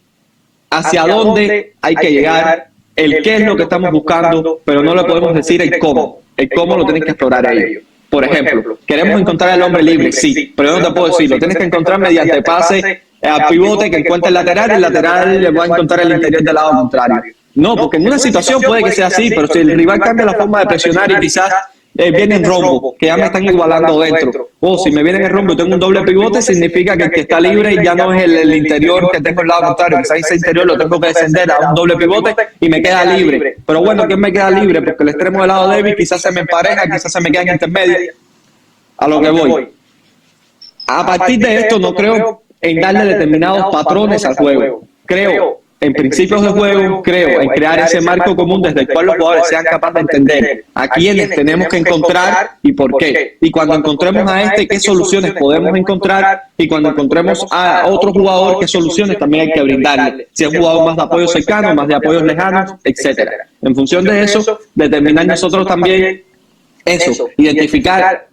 hacia dónde hay que llegar, el qué es lo que estamos buscando, pero no le podemos decir el cómo lo tienen que explorar ellos. Por ejemplo, queremos encontrar al hombre libre, sí, pero yo no te puedo decir, lo tienes que encontrar mediante pase al pivote que encuentre el lateral le va a encontrar el interior del lado contrario. No, porque en una situación puede que sea así, pero si el rival cambia la forma de presionar y quizás viene en rombo, que ya me están igualando dentro, o si me viene en rombo y tengo un doble pivote, significa que el que está libre ya no es el interior que tengo al lado contrario, quizás ese interior lo tengo que descender a un doble pivote y me queda libre. Pero bueno, ¿quién me queda libre? Porque el extremo del lado débil quizás se me empareja, quizás se me queda en intermedio. A lo que voy. A partir de esto no creo en darle determinados patrones al juego. Creo en principios de juego, creo en crear ese marco común desde el cual los jugadores sean capaces de entender a quiénes tenemos que encontrar y por qué. Y cuando encontremos a este, qué soluciones podemos encontrar, y cuando encontremos a otro jugador, qué soluciones también hay que brindarle. Si es un jugador más de apoyo cercano, más de apoyos lejanos, etcétera. En función de eso, determinar nosotros también eso, identificar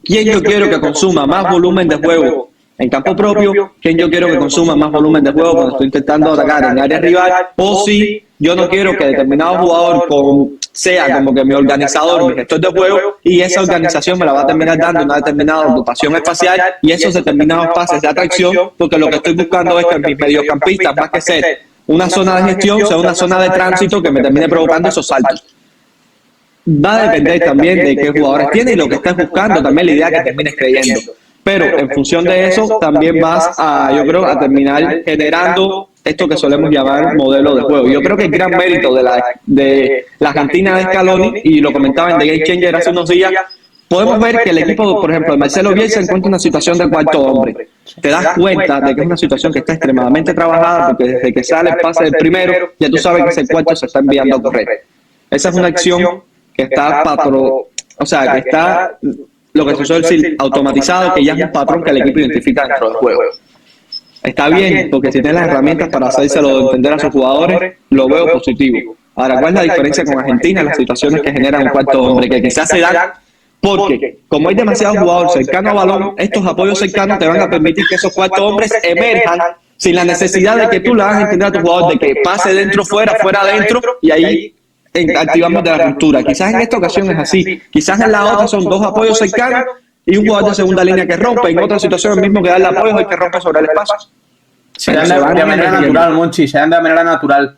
quién yo quiero que consuma más volumen de juego en campo propio, quién yo quiero que consuma más volumen de juego cuando estoy intentando atacar en área rival, o si yo no quiero que determinado jugador sea como que mi organizador, mi gestor de juego, y esa organización me la va a terminar dando una determinada ocupación espacial y esos determinados pases de atracción, porque lo que estoy buscando es que mis mediocampistas, más que ser una zona de gestión, sea una zona de tránsito que me termine provocando esos saltos. Va a depender también de qué jugadores tiene y lo que estés buscando, también la idea que termines creyendo. Pero en función de eso, también vas a, yo creo, a terminar generando esto que solemos llamar modelo de juego. Yo creo que el gran mérito de la Argentina de Scaloni, y lo comentaba en The Game Changer hace unos días, podemos ver que el equipo, por ejemplo, de Marcelo Bielsa encuentra una situación de cuarto hombre. Te das cuenta de que es una situación que está extremadamente trabajada, porque desde que sale el pase del primero, ya tú sabes que ese cuarto se está enviando a correr. Esa es una acción que está que está lo que se suele decir automatizado, que ya es un patrón que el equipo identifica dentro del juego. Está bien, porque si tiene las herramientas para hacérselo entender a sus jugadores, lo veo positivo. Ahora, ¿cuál es la diferencia con Argentina? Las situaciones que generan un cuarto hombre, que quizás se dan porque, como hay demasiados jugadores cercanos a balón, estos apoyos cercanos te van a permitir que esos cuartos hombres emerjan sin la necesidad de que tú le hagas entender a tu jugador de que pase dentro, fuera, fuera, adentro, y ahí activamos de la ruptura. Quizás en esta ocasión es así, quizás en la otra son dos apoyos cercanos y un jugador de segunda línea que rompe, en otra situación el mismo que da el apoyo es el que rompe sobre el espacio. Se dan de manera natural, Monchi, se dan de manera natural.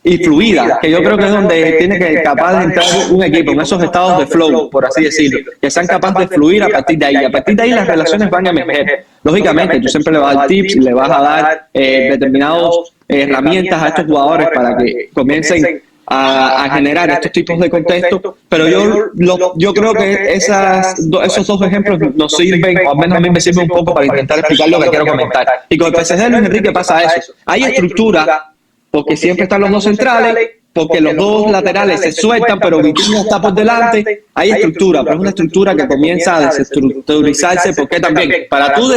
Y fluida, que yo creo que es donde tiene que capaz de entrar un equipo, en esos estados de flow, por así decirlo, que sean capaces de fluir a partir de ahí. A partir de ahí las relaciones van a emerger. Lógicamente, tú siempre le vas a dar tips, le vas a dar determinadas herramientas a estos jugadores para que comiencen a generar estos tipos de contextos, pero yo creo que esos dos ejemplos nos sirven, o al menos a mí me sirven un poco para intentar explicar lo que quiero comentar. Y con el PSG de Luis Enrique pasa eso. Hay estructura, porque siempre están los dos centrales, porque los dos laterales se sueltan, pero Vitinha está por delante. Hay estructura, pero es una estructura que comienza a desestructurizarse, porque también para tú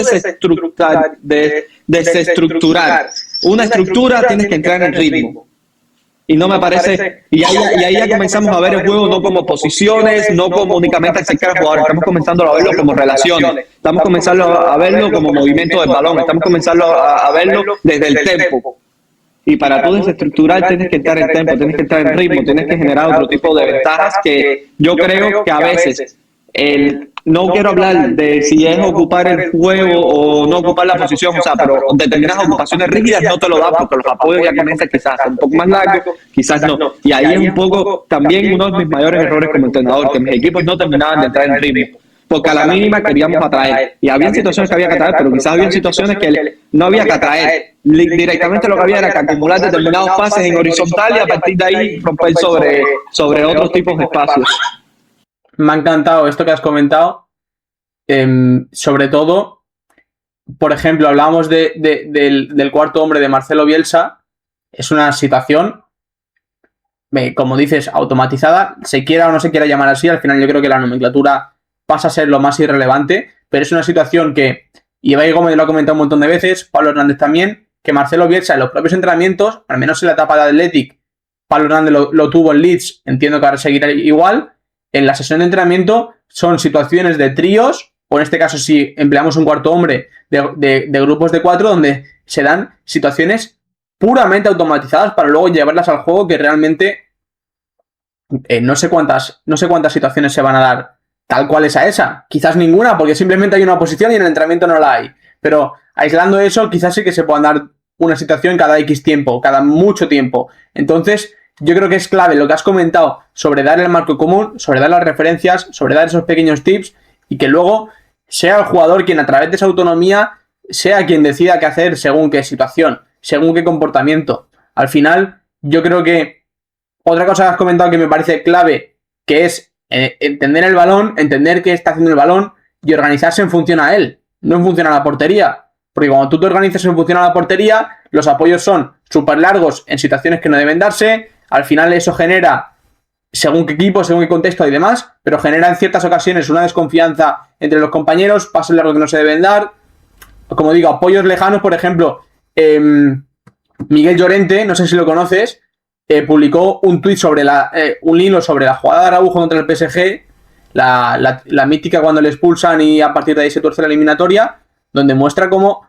desestructurar una estructura tienes que entrar en ritmo. Y no me parece, y ahí ya comenzamos a ver el juego no como posiciones, no como únicamente acercar al jugador, estamos comenzando a verlo como relaciones, estamos comenzando a verlo como movimiento del balón, estamos comenzando a verlo desde el tempo. Y para tú desestructurar tienes que entrar en tempo, tienes que entrar en ritmo, tienes que generar otro tipo de ventajas que yo creo que a veces no quiero hablar de si es ocupar el juego o no ocupar la posición, o sea, pero determinadas ocupaciones rígidas no te lo dan porque los apoyos ya comienzan quizás a ser un poco más largos, quizás no. Y ahí es un poco también uno de mis mayores errores como entrenador, que mis equipos no terminaban de entrar en ritmo, porque a la mínima queríamos atraer. Y había situaciones que había que atraer, pero quizás había situaciones que no había que atraer. Directamente lo que había era que acumular determinados pases en horizontal y a partir de ahí romper sobre otros tipos de espacios. Me ha encantado esto que has comentado. Sobre todo, por ejemplo, hablábamos del cuarto hombre de Marcelo Bielsa. Es una situación, como dices, automatizada. Se quiera o no se quiera llamar así, al final yo creo que la nomenclatura pasa a ser lo más irrelevante. Pero es una situación que Ibai Gómez lo ha comentado un montón de veces, Pablo Hernández también, que Marcelo Bielsa en los propios entrenamientos, al menos en la etapa de Athletic, Pablo Hernández lo tuvo en Leeds, entiendo que ahora seguirá igual. En la sesión de entrenamiento son situaciones de tríos, o en este caso si empleamos un cuarto hombre de grupos de 4, donde se dan situaciones puramente automatizadas para luego llevarlas al juego, que realmente no sé cuántas situaciones se van a dar tal cual es a esa. Quizás ninguna, porque simplemente hay una oposición y en el entrenamiento no la hay. Pero aislando eso, quizás sí que se puedan dar una situación cada X tiempo, cada mucho tiempo. Entonces, yo creo que es clave lo que has comentado sobre dar el marco común, sobre dar las referencias, sobre dar esos pequeños tips y que luego sea el jugador quien a través de esa autonomía sea quien decida qué hacer según qué situación, según qué comportamiento. Al final, yo creo que otra cosa que has comentado que me parece clave, que es entender el balón, entender qué está haciendo el balón y organizarse en función a él, no en función a la portería. Porque cuando tú te organizas en función a la portería, los apoyos son súper largos en situaciones que no deben darse. Al final eso genera, según qué equipo, según qué contexto y demás, pero genera en ciertas ocasiones una desconfianza entre los compañeros, pasos largos que no se deben dar. Como digo, apoyos lejanos, por ejemplo, Miguel Llorente, no sé si lo conoces, publicó un tuit sobre un hilo sobre la jugada de Araujo contra el PSG, la mítica cuando le expulsan y a partir de ahí se tuerce la eliminatoria, donde muestra cómo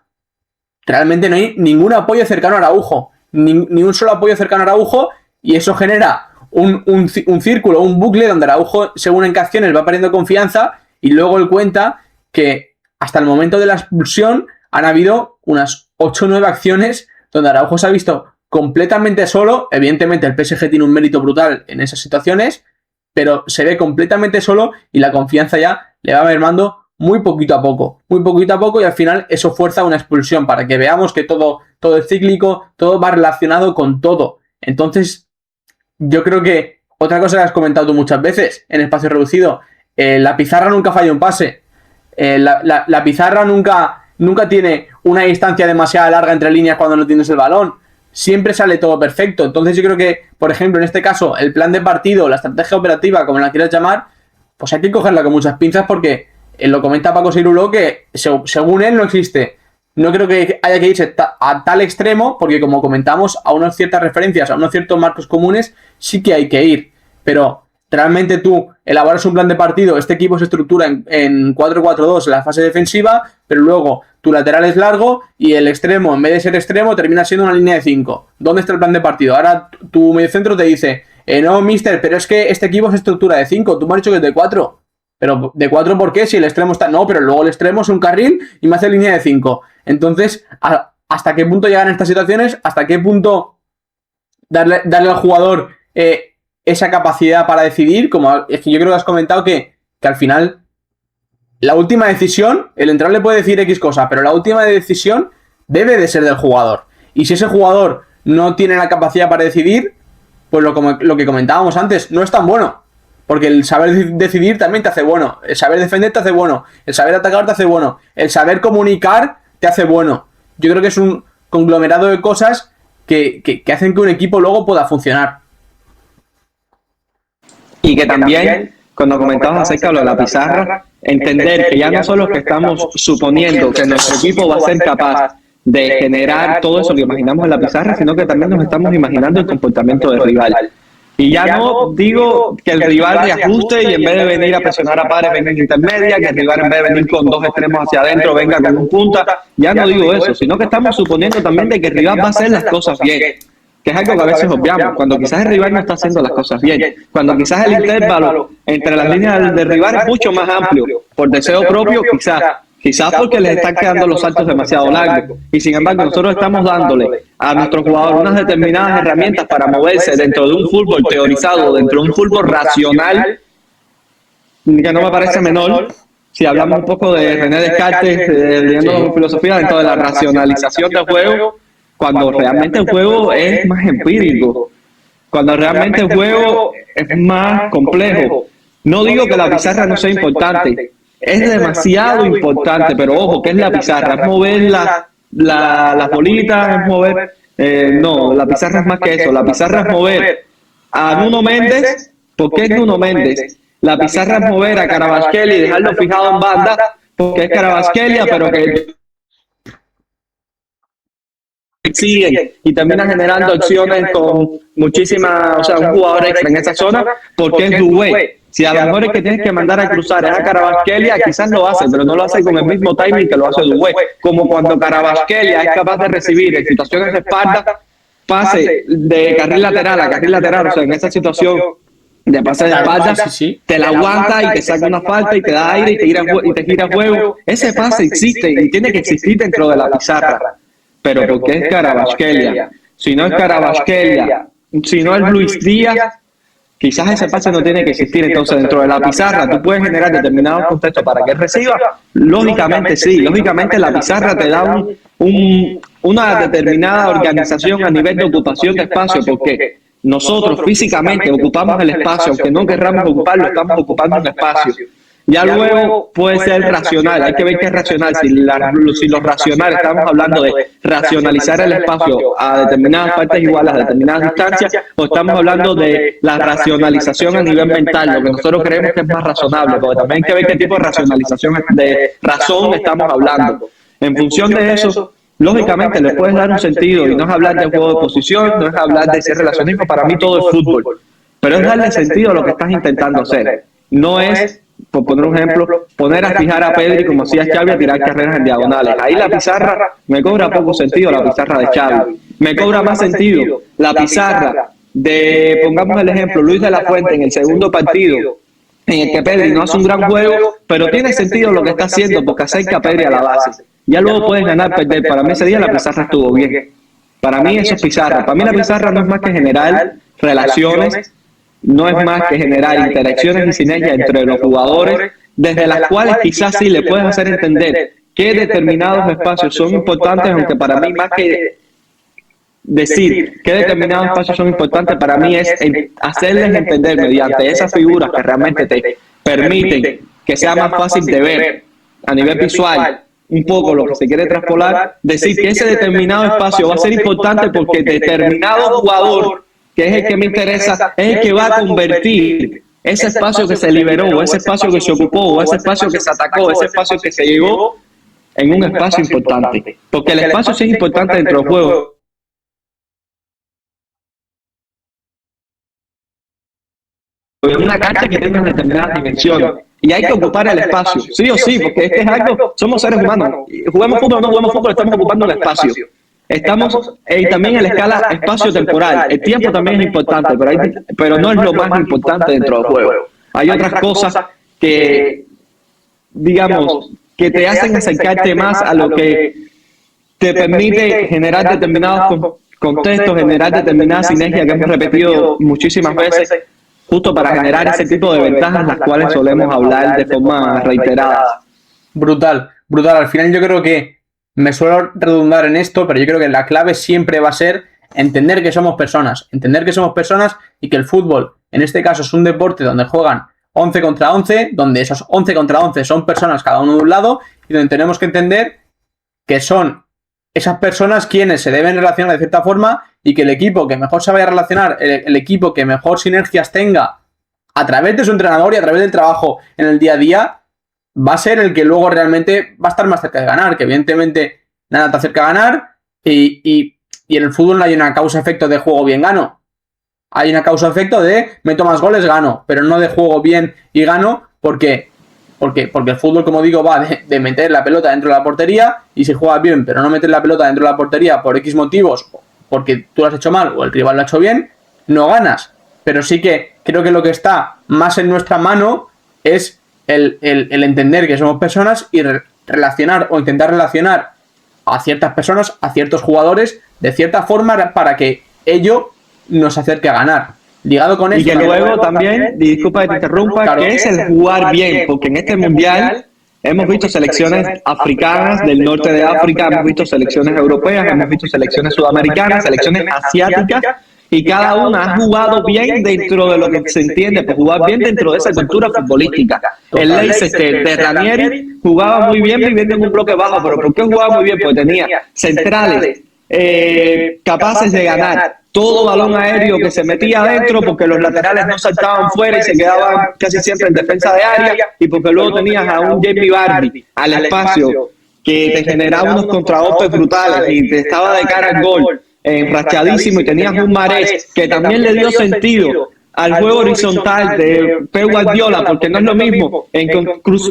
realmente no hay ningún apoyo cercano a Araujo, ni un solo apoyo cercano a Araujo, y eso genera un círculo, un bucle donde Araujo, según en acciones, va perdiendo confianza y luego él cuenta que hasta el momento de la expulsión han habido unas 8 o 9 acciones donde Araujo se ha visto completamente solo. Evidentemente el PSG tiene un mérito brutal en esas situaciones, pero se ve completamente solo y la confianza ya le va mermando muy poquito a poco y al final eso fuerza una expulsión para que veamos que todo es cíclico, todo va relacionado con todo. Entonces yo creo que otra cosa que has comentado tú muchas veces en espacio reducido, la pizarra nunca falla un pase, la pizarra nunca tiene una distancia demasiado larga entre líneas cuando no tienes el balón, siempre sale todo perfecto. Entonces yo creo que, por ejemplo, en este caso, el plan de partido, la estrategia operativa, como la quieras llamar, pues hay que cogerla con muchas pinzas porque lo comenta Paco Seirulo que según él no existe. No creo que haya que irse a tal extremo porque, como comentamos, a unas ciertas referencias, a unos ciertos marcos comunes sí que hay que ir. Pero realmente tú elaboras un plan de partido, este equipo se estructura en 4-4-2 en la fase defensiva, pero luego tu lateral es largo y el extremo, en vez de ser extremo, termina siendo una línea de 5. ¿Dónde está el plan de partido? Ahora tu mediocentro te dice, no, mister, pero es que este equipo se estructura de 5, tú me has dicho que es de 4. Pero ¿de 4 por qué? Si el extremo está... No, pero luego el extremo es un carril y me hace línea de 5. Entonces, ¿hasta qué punto llegan estas situaciones? ¿Hasta qué punto darle al jugador esa capacidad para decidir? Como es que yo creo que has comentado que al final la última decisión, el entrenador le puede decir X cosa, pero la última decisión debe de ser del jugador. Y si ese jugador no tiene la capacidad para decidir, pues lo que comentábamos antes, no es tan bueno. Porque el saber decidir también te hace bueno. El saber defender te hace bueno. El saber atacar te hace bueno. El saber comunicar te hace bueno. Yo creo que es un conglomerado de cosas que hacen que un equipo luego pueda funcionar. Y que también, cuando comentabas acerca de lo de la pizarra, entender que ya no solo que estamos suponiendo que nuestro equipo va a ser capaz de generar todo eso que imaginamos en la pizarra, sino que también nos estamos imaginando el comportamiento del rival. Y ya no digo que el rival reajuste y en vez de venir a presionar a pares venga en intermedia, que el rival en vez de venir con 2 extremos hacia adentro venga con un punta, ya no digo eso, sino que estamos suponiendo también de que el rival va a hacer las cosas bien, que es algo que a veces obviamos, cuando quizás el rival no está haciendo las cosas bien, cuando quizás el intervalo entre las líneas del rival es mucho más amplio, por deseo propio quizás porque les están quedando los saltos demasiado largos, y sin embargo nosotros estamos dándole a nuestros jugadores unas determinadas herramientas para moverse dentro de un fútbol teorizado, dentro de un fútbol racional, que no me parece menor, si hablamos un poco de René Descartes, leyendo filosofía dentro de la racionalización del juego, cuando realmente el juego es más empírico, cuando realmente el juego es más complejo. No digo que la pizarra no sea importante, es demasiado importante, pero ojo, ¿qué es la pizarra? Es mover las bolitas, es mover... no, la pizarra es más que eso. La pizarra es mover a Nuno Méndez. ¿Por qué es Nuno Méndez? La pizarra es mover a Kvaratskhelia y dejarlo fijado en banda, porque es Kvaratskhelia, pero que siguen y termina generando acciones con muchísimas, o sea, un jugador extra en esa zona, porque es Doué. Si a lo mejor es que tienes que mandar a cruzar es a Kvaratskhelia, quizás lo hace, pero no lo hace con el mismo timing que lo hace Doué. Como cuando Kvaratskhelia es capaz de recibir en situaciones de espalda, pase de carril lateral a carril lateral, o sea, en esa situación de pase de Claro, espalda, sí, sí. te la aguanta y te saca una falta y te da aire y te gira juego. Ese pase existe y tiene que existir dentro de la pizarra. Pero porque es Kvaratskhelia. Si no es Kvaratskhelia, si no es Luis Díaz, quizás ese pase no tiene que existir. Entonces, dentro de la pizarra, tú puedes generar determinados contextos para que él reciba. Lógicamente, sí. Lógicamente, la pizarra te da una determinada organización a nivel de ocupación de espacio, porque nosotros físicamente ocupamos el espacio, aunque no querramos ocuparlo, estamos ocupando un espacio. Ya luego puede ser racional, hay que ver qué es racional. Si lo racional, estamos hablando de racionalizar el espacio a determinadas partes iguales, a determinadas distancias, o estamos hablando de la racionalización a nivel mental, lo que nosotros creemos que es más razonable, porque también hay que ver qué tipo de racionalización, de razón estamos hablando. En función de eso, lógicamente le puedes dar un sentido, y no es hablar de juego de posición, no es hablar de ese relacionismo, para mí todo es fútbol, pero es darle sentido a lo que estás intentando hacer. No es, por poner un ejemplo, poner a fijar a Pedri como hacía Xavi a tirar carreras en diagonales. Ahí la pizarra me cobra poco sentido, la pizarra de Xavi. Me cobra más sentido la pizarra de, pongamos el ejemplo, Luis de la Fuente en el segundo partido, en el que Pedri no hace un gran juego, pero tiene sentido lo que está haciendo porque acerca a Pedri a la base. Ya luego puedes ganar, perder. Para mí ese día la pizarra estuvo bien. Para mí eso es pizarra. Para mí la pizarra no es más que generar relaciones, no es más que generar interacciones y sinergia entre los jugadores, desde las cuales quizás sí le puedes hacer entender que determinados espacios son importantes, aunque para mí más que decir que determinados espacios son importantes, para mí es hacerles entender mediante esas figuras que realmente te permiten que sea más fácil de ver a nivel visual un poco lo que se quiere traspolar, decir que ese determinado espacio va a ser importante porque determinado jugador, que es el que me interesa, es el que va a convertir ese espacio que se liberó, o ese espacio que se ocupó, o ese espacio que se atacó, ese espacio que se llegó, en un espacio importante. Porque el espacio sí es importante dentro del juego. En una cancha que tenga determinadas dimensiones. Y hay que ocupar el espacio, sí o sí, porque es algo, somos seres humanos. Jugamos fútbol o no jugamos fútbol, estamos ocupando el espacio. Estamos también en la escala espacio-temporal. El tiempo también es importante, pero no es lo más importante dentro del juego. Hay otras cosas que, digamos, que te hacen acercarte más a lo que te permite generar determinados contextos, generar determinadas sinergias que hemos repetido muchísimas veces, justo para generar ese tipo de ventajas, las cuales solemos hablar de forma reiterada. Brutal, brutal. Al final yo creo que me suelo redundar en esto, pero yo creo que la clave siempre va a ser entender que somos personas y que el fútbol, en este caso, es un deporte donde juegan 11 contra 11, donde esos 11 contra 11 son personas cada uno de un lado y donde tenemos que entender que son esas personas quienes se deben relacionar de cierta forma y que el equipo que mejor se vaya a relacionar, el equipo que mejor sinergias tenga a través de su entrenador y a través del trabajo en el día a día, va a ser el que luego realmente va a estar más cerca de ganar, que evidentemente nada te acerca a ganar y en el fútbol no hay una causa-efecto de juego bien gano. Hay una causa-efecto de meto más goles, gano, pero no de juego bien y gano porque el fútbol, como digo, va de meter la pelota dentro de la portería y si juegas bien, pero no metes la pelota dentro de la portería por X motivos, porque tú lo has hecho mal o el rival lo ha hecho bien, no ganas. Pero sí que creo que lo que está más en nuestra mano es el entender que somos personas y relacionar o intentar relacionar a ciertas personas, a ciertos jugadores, de cierta forma para que ello nos acerque a ganar. Ligado con eso. Y que luego también, disculpa que te interrumpa, claro, que es el jugar bien, porque en este mundial hemos visto selecciones africanas del norte de África, hemos visto selecciones europeas, hemos visto selecciones sudamericanas, selecciones asiáticas, y cada una ha jugado bien dentro de lo que se entiende, pues jugar bien dentro de esa cultura futbolística. El Leicester de Ranieri jugaba muy bien viviendo en un bloque bajo, pero ¿por qué jugaba muy bien? Porque tenía centrales capaces de ganar todo balón aéreo que se metía adentro, porque los laterales no saltaban fuera y se quedaban casi siempre en defensa de área, y porque luego tenías a un Jamie Vardy al espacio que te generaba unos contragolpes brutales y te estaba de cara al gol, enrachadísimo, y tenías un Mahrez que también le dio sentido al juego horizontal de Pep Guardiola, porque no es lo mismo en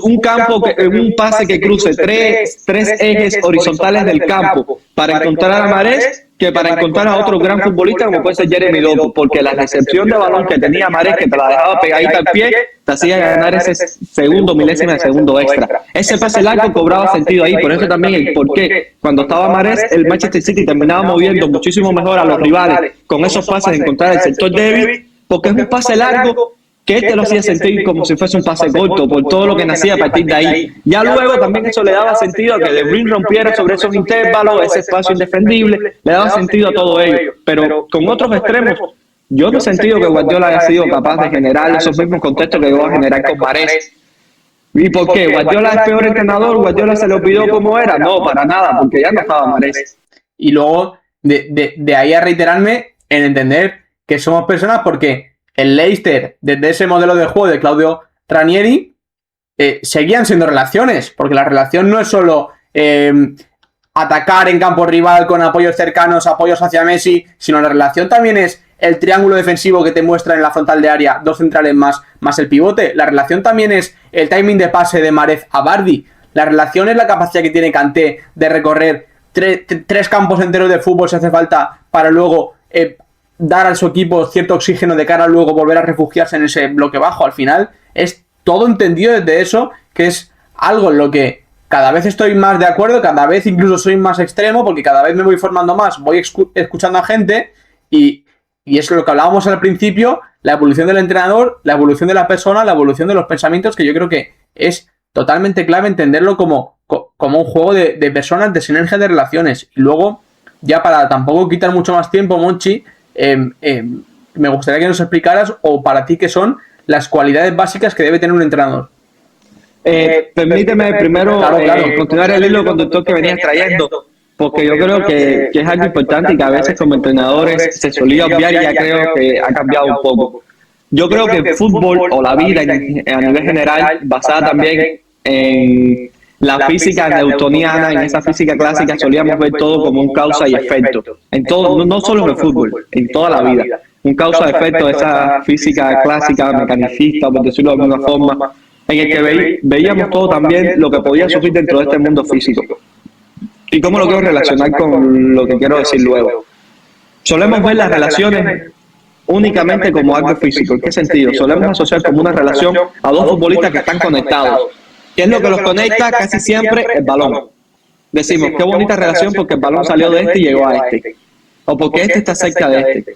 un campo, un pase que cruce tres ejes horizontales del campo para encontrar a Mahrez que para encontrar a otro gran futbolista como puede ser Jeremy Doku, porque la recepción de balón que tenía Mahrez, que te la dejaba pegadita al pie, te hacía ganar ese segundo, milésima de segundo extra. Ese pase largo cobraba sentido ahí, por eso también el por qué cuando estaba Mahrez, el Manchester City terminaba moviendo muchísimo mejor a los rivales con esos pases, encontrar el sector débil, porque es un pase largo que este lo hacía sentir como si fuese un pase corto por todo lo que nacía a partir de ahí. Ya luego también eso le daba sentido a que De Bruyne rompiera sobre esos intervalos, ese espacio indefendible, le daba sentido a todo ello. Pero con otros extremos, yo no he sentido que Guardiola haya sido capaz de generar esos mismos contextos que iba a generar con Mahrez. ¿Y por qué? ¿Guardiola es peor entrenador? ¿Guardiola se le olvidó cómo era? No, para nada, porque ya no estaba Mahrez. Y luego, de ahí a reiterarme en entender que somos personas porque el Leicester, desde ese modelo de juego de Claudio Ranieri, seguían siendo relaciones, porque la relación no es solo atacar en campo rival con apoyos cercanos, apoyos hacia Messi, sino la relación también es el triángulo defensivo que te muestra en la frontal de área, dos centrales más el pivote. La relación también es el timing de pase de Mahrez a Vardy. La relación es la capacidad que tiene Kanté de recorrer tres campos enteros de fútbol si hace falta para luego dar a su equipo cierto oxígeno de cara a luego volver a refugiarse en ese bloque bajo. Al final es todo entendido desde eso, que es algo en lo que cada vez estoy más de acuerdo, cada vez incluso soy más extremo, porque cada vez me voy formando más, voy escuchando a gente y es lo que hablábamos al principio, la evolución del entrenador, la evolución de la persona, la evolución de los pensamientos, que yo creo que es totalmente clave entenderlo como un juego de personas, de sinergia de relaciones. Y luego, ya para tampoco quitar mucho más tiempo, Monchi, me gustaría que nos explicaras, o para ti, qué son las cualidades básicas que debe tener un entrenador. Permíteme primero continuar el hilo conductor que venías trayendo, porque yo creo que es algo importante y que a veces como entrenadores se solía obviar y ya creo que ha cambiado un poco. Yo creo que el fútbol o la vida a nivel general, basada también en la física newtoniana, en esa física clásica, solíamos ver todo como un causa y efecto. En todo, no solo en el fútbol, en toda la vida. Un causa y efecto de esa física clásica, mecanicista, por decirlo de alguna forma, en el que veíamos todo también lo que podía surgir dentro de este mundo físico. ¿Y cómo lo quiero relacionar con lo que quiero decir luego? Solemos ver las relaciones únicamente como algo físico. ¿En qué sentido? Solemos asociar como una relación a dos futbolistas que están conectados. ¿Qué es lo que los conecta? Casi siempre el balón. Decimos, qué bonita relación porque el balón salió de este y llegó a este. O porque este está cerca de este.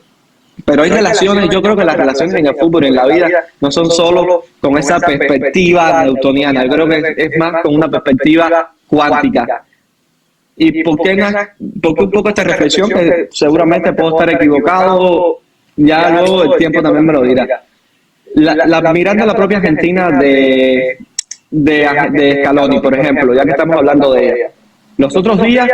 Pero hay relaciones, yo creo que las relaciones en el fútbol y en la vida no son solo con esa perspectiva newtoniana. Yo creo que es más con una perspectiva cuántica. ¿Y por qué un poco esta reflexión? Que seguramente puedo estar equivocado, ya luego el tiempo también me lo dirá. Mirando la propia Argentina de Scaloni, por ejemplo, ya que estamos hablando de ella. Los otros días,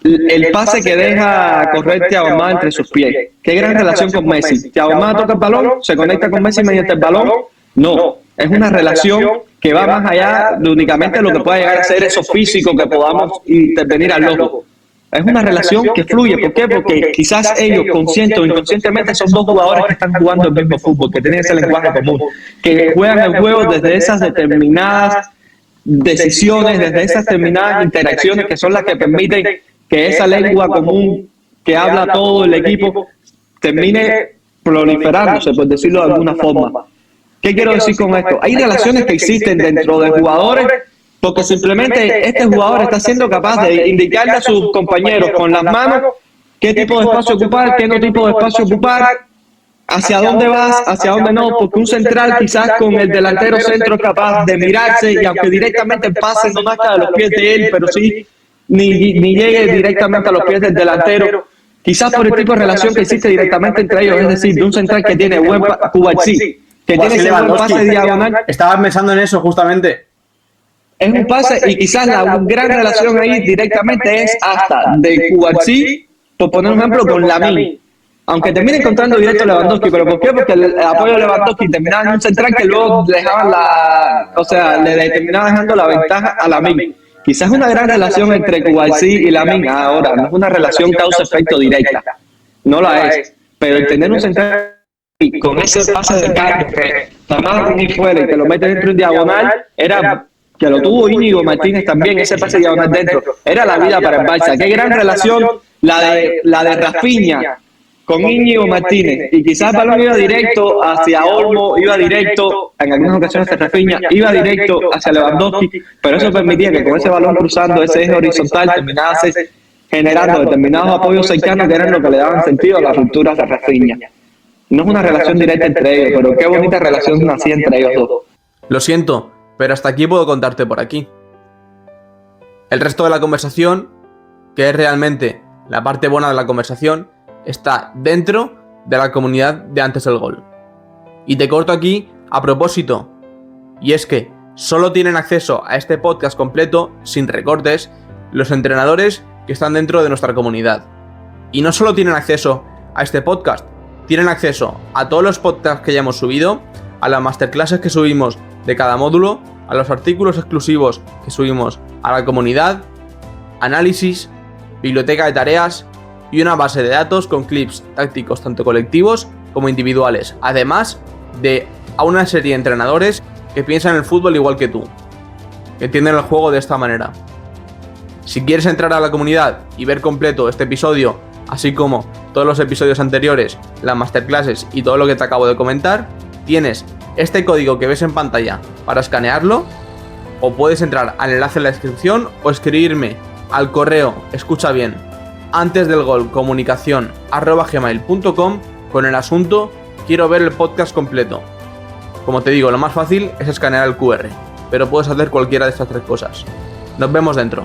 el pase que deja correr Thiago Almada entre sus pies. Qué gran relación con Messi. Thiago Almada toca el balón, se conecta con Messi mediante el balón. No, es una relación que va más allá de únicamente lo que pueda llegar a ser eso físico que podamos intervenir al loco. Es una relación que fluye. ¿Por qué? Porque quizás ellos, consciente o inconscientemente, son dos jugadores que están jugando el mismo fútbol, que tienen ese lenguaje común, que juegan el juego desde esas determinadas decisiones, desde esas determinadas interacciones que son las que permiten que esa lengua común que habla todo el equipo termine proliferándose, por decirlo de alguna forma. ¿Qué quiero decir con esto? Hay relaciones que existen dentro de jugadores porque simplemente este jugador está siendo capaz de indicarle a sus compañeros con las manos qué tipo de espacio ocupar, qué no tipo de espacio ocupar, hacia dónde vas, hacia dónde no, porque un central quizás con el delantero centro es capaz de mirarse y aunque directamente el pase no nazca de los pies de él, pero sí ni llegue directamente a los pies del delantero, quizás por el tipo de relación que existe directamente entre ellos, es decir, de un central que tiene buen Cubarsí, que tiene ese buen pase diagonal. Estaba pensando en eso justamente. Es un pase y quizás la gran relación ahí directamente es hasta de Cubarsí, por poner un ejemplo, con Lamine. Aunque termine encontrando directo a Lewandowski, ¿pero por qué? Porque el apoyo de Lewandowski terminaba en un central que luego dejaban le terminaba dejando la ventaja a Lamine. Quizás una gran relación entre Cubarsí y Lamine. Ahora, no es una relación causa-efecto directa. No la es. Pero el tener un central y con ese pase de carga que nada más ni fuera y que lo mete dentro en diagonal, era que lo tuvo Íñigo Martínez también, ese pase diagonal dentro, era la vida para el Barça. Qué gran relación la de Rafinha con Íñigo Martínez, y quizás el balón iba directo hacia Olmo, iba directo, en algunas ocasiones hacia Rafinha, iba directo hacia Lewandowski, pero eso permitía que con ese balón cruzando ese eje horizontal terminase generando determinados apoyos cercanos que eran lo que le daban sentido a las rupturas de Rafinha. No es una relación directa entre ellos, pero qué bonita relación nacía entre ellos dos. Lo siento, pero hasta aquí puedo contarte por aquí. El resto de la conversación, que es realmente la parte buena de la conversación, está dentro de la comunidad de Antes del Gol. Y te corto aquí a propósito, y es que solo tienen acceso a este podcast completo, sin recortes, los entrenadores que están dentro de nuestra comunidad. Y no solo tienen acceso a este podcast, tienen acceso a todos los podcasts que ya hemos subido, a las masterclasses que subimos de cada módulo, a los artículos exclusivos que subimos a la comunidad, análisis, biblioteca de tareas y una base de datos con clips tácticos tanto colectivos como individuales, además de a una serie de entrenadores que piensan el fútbol igual que tú, que entienden el juego de esta manera. Si quieres entrar a la comunidad y ver completo este episodio, así como todos los episodios anteriores, las masterclasses y todo lo que te acabo de comentar, tienes este código que ves en pantalla para escanearlo, o puedes entrar al enlace en la descripción o escribirme al correo, escucha bien, antesdelgolcomunicacion@gmail.com con el asunto quiero ver el podcast completo. Como te digo, lo más fácil es escanear el QR, pero puedes hacer cualquiera de estas tres cosas. Nos vemos dentro.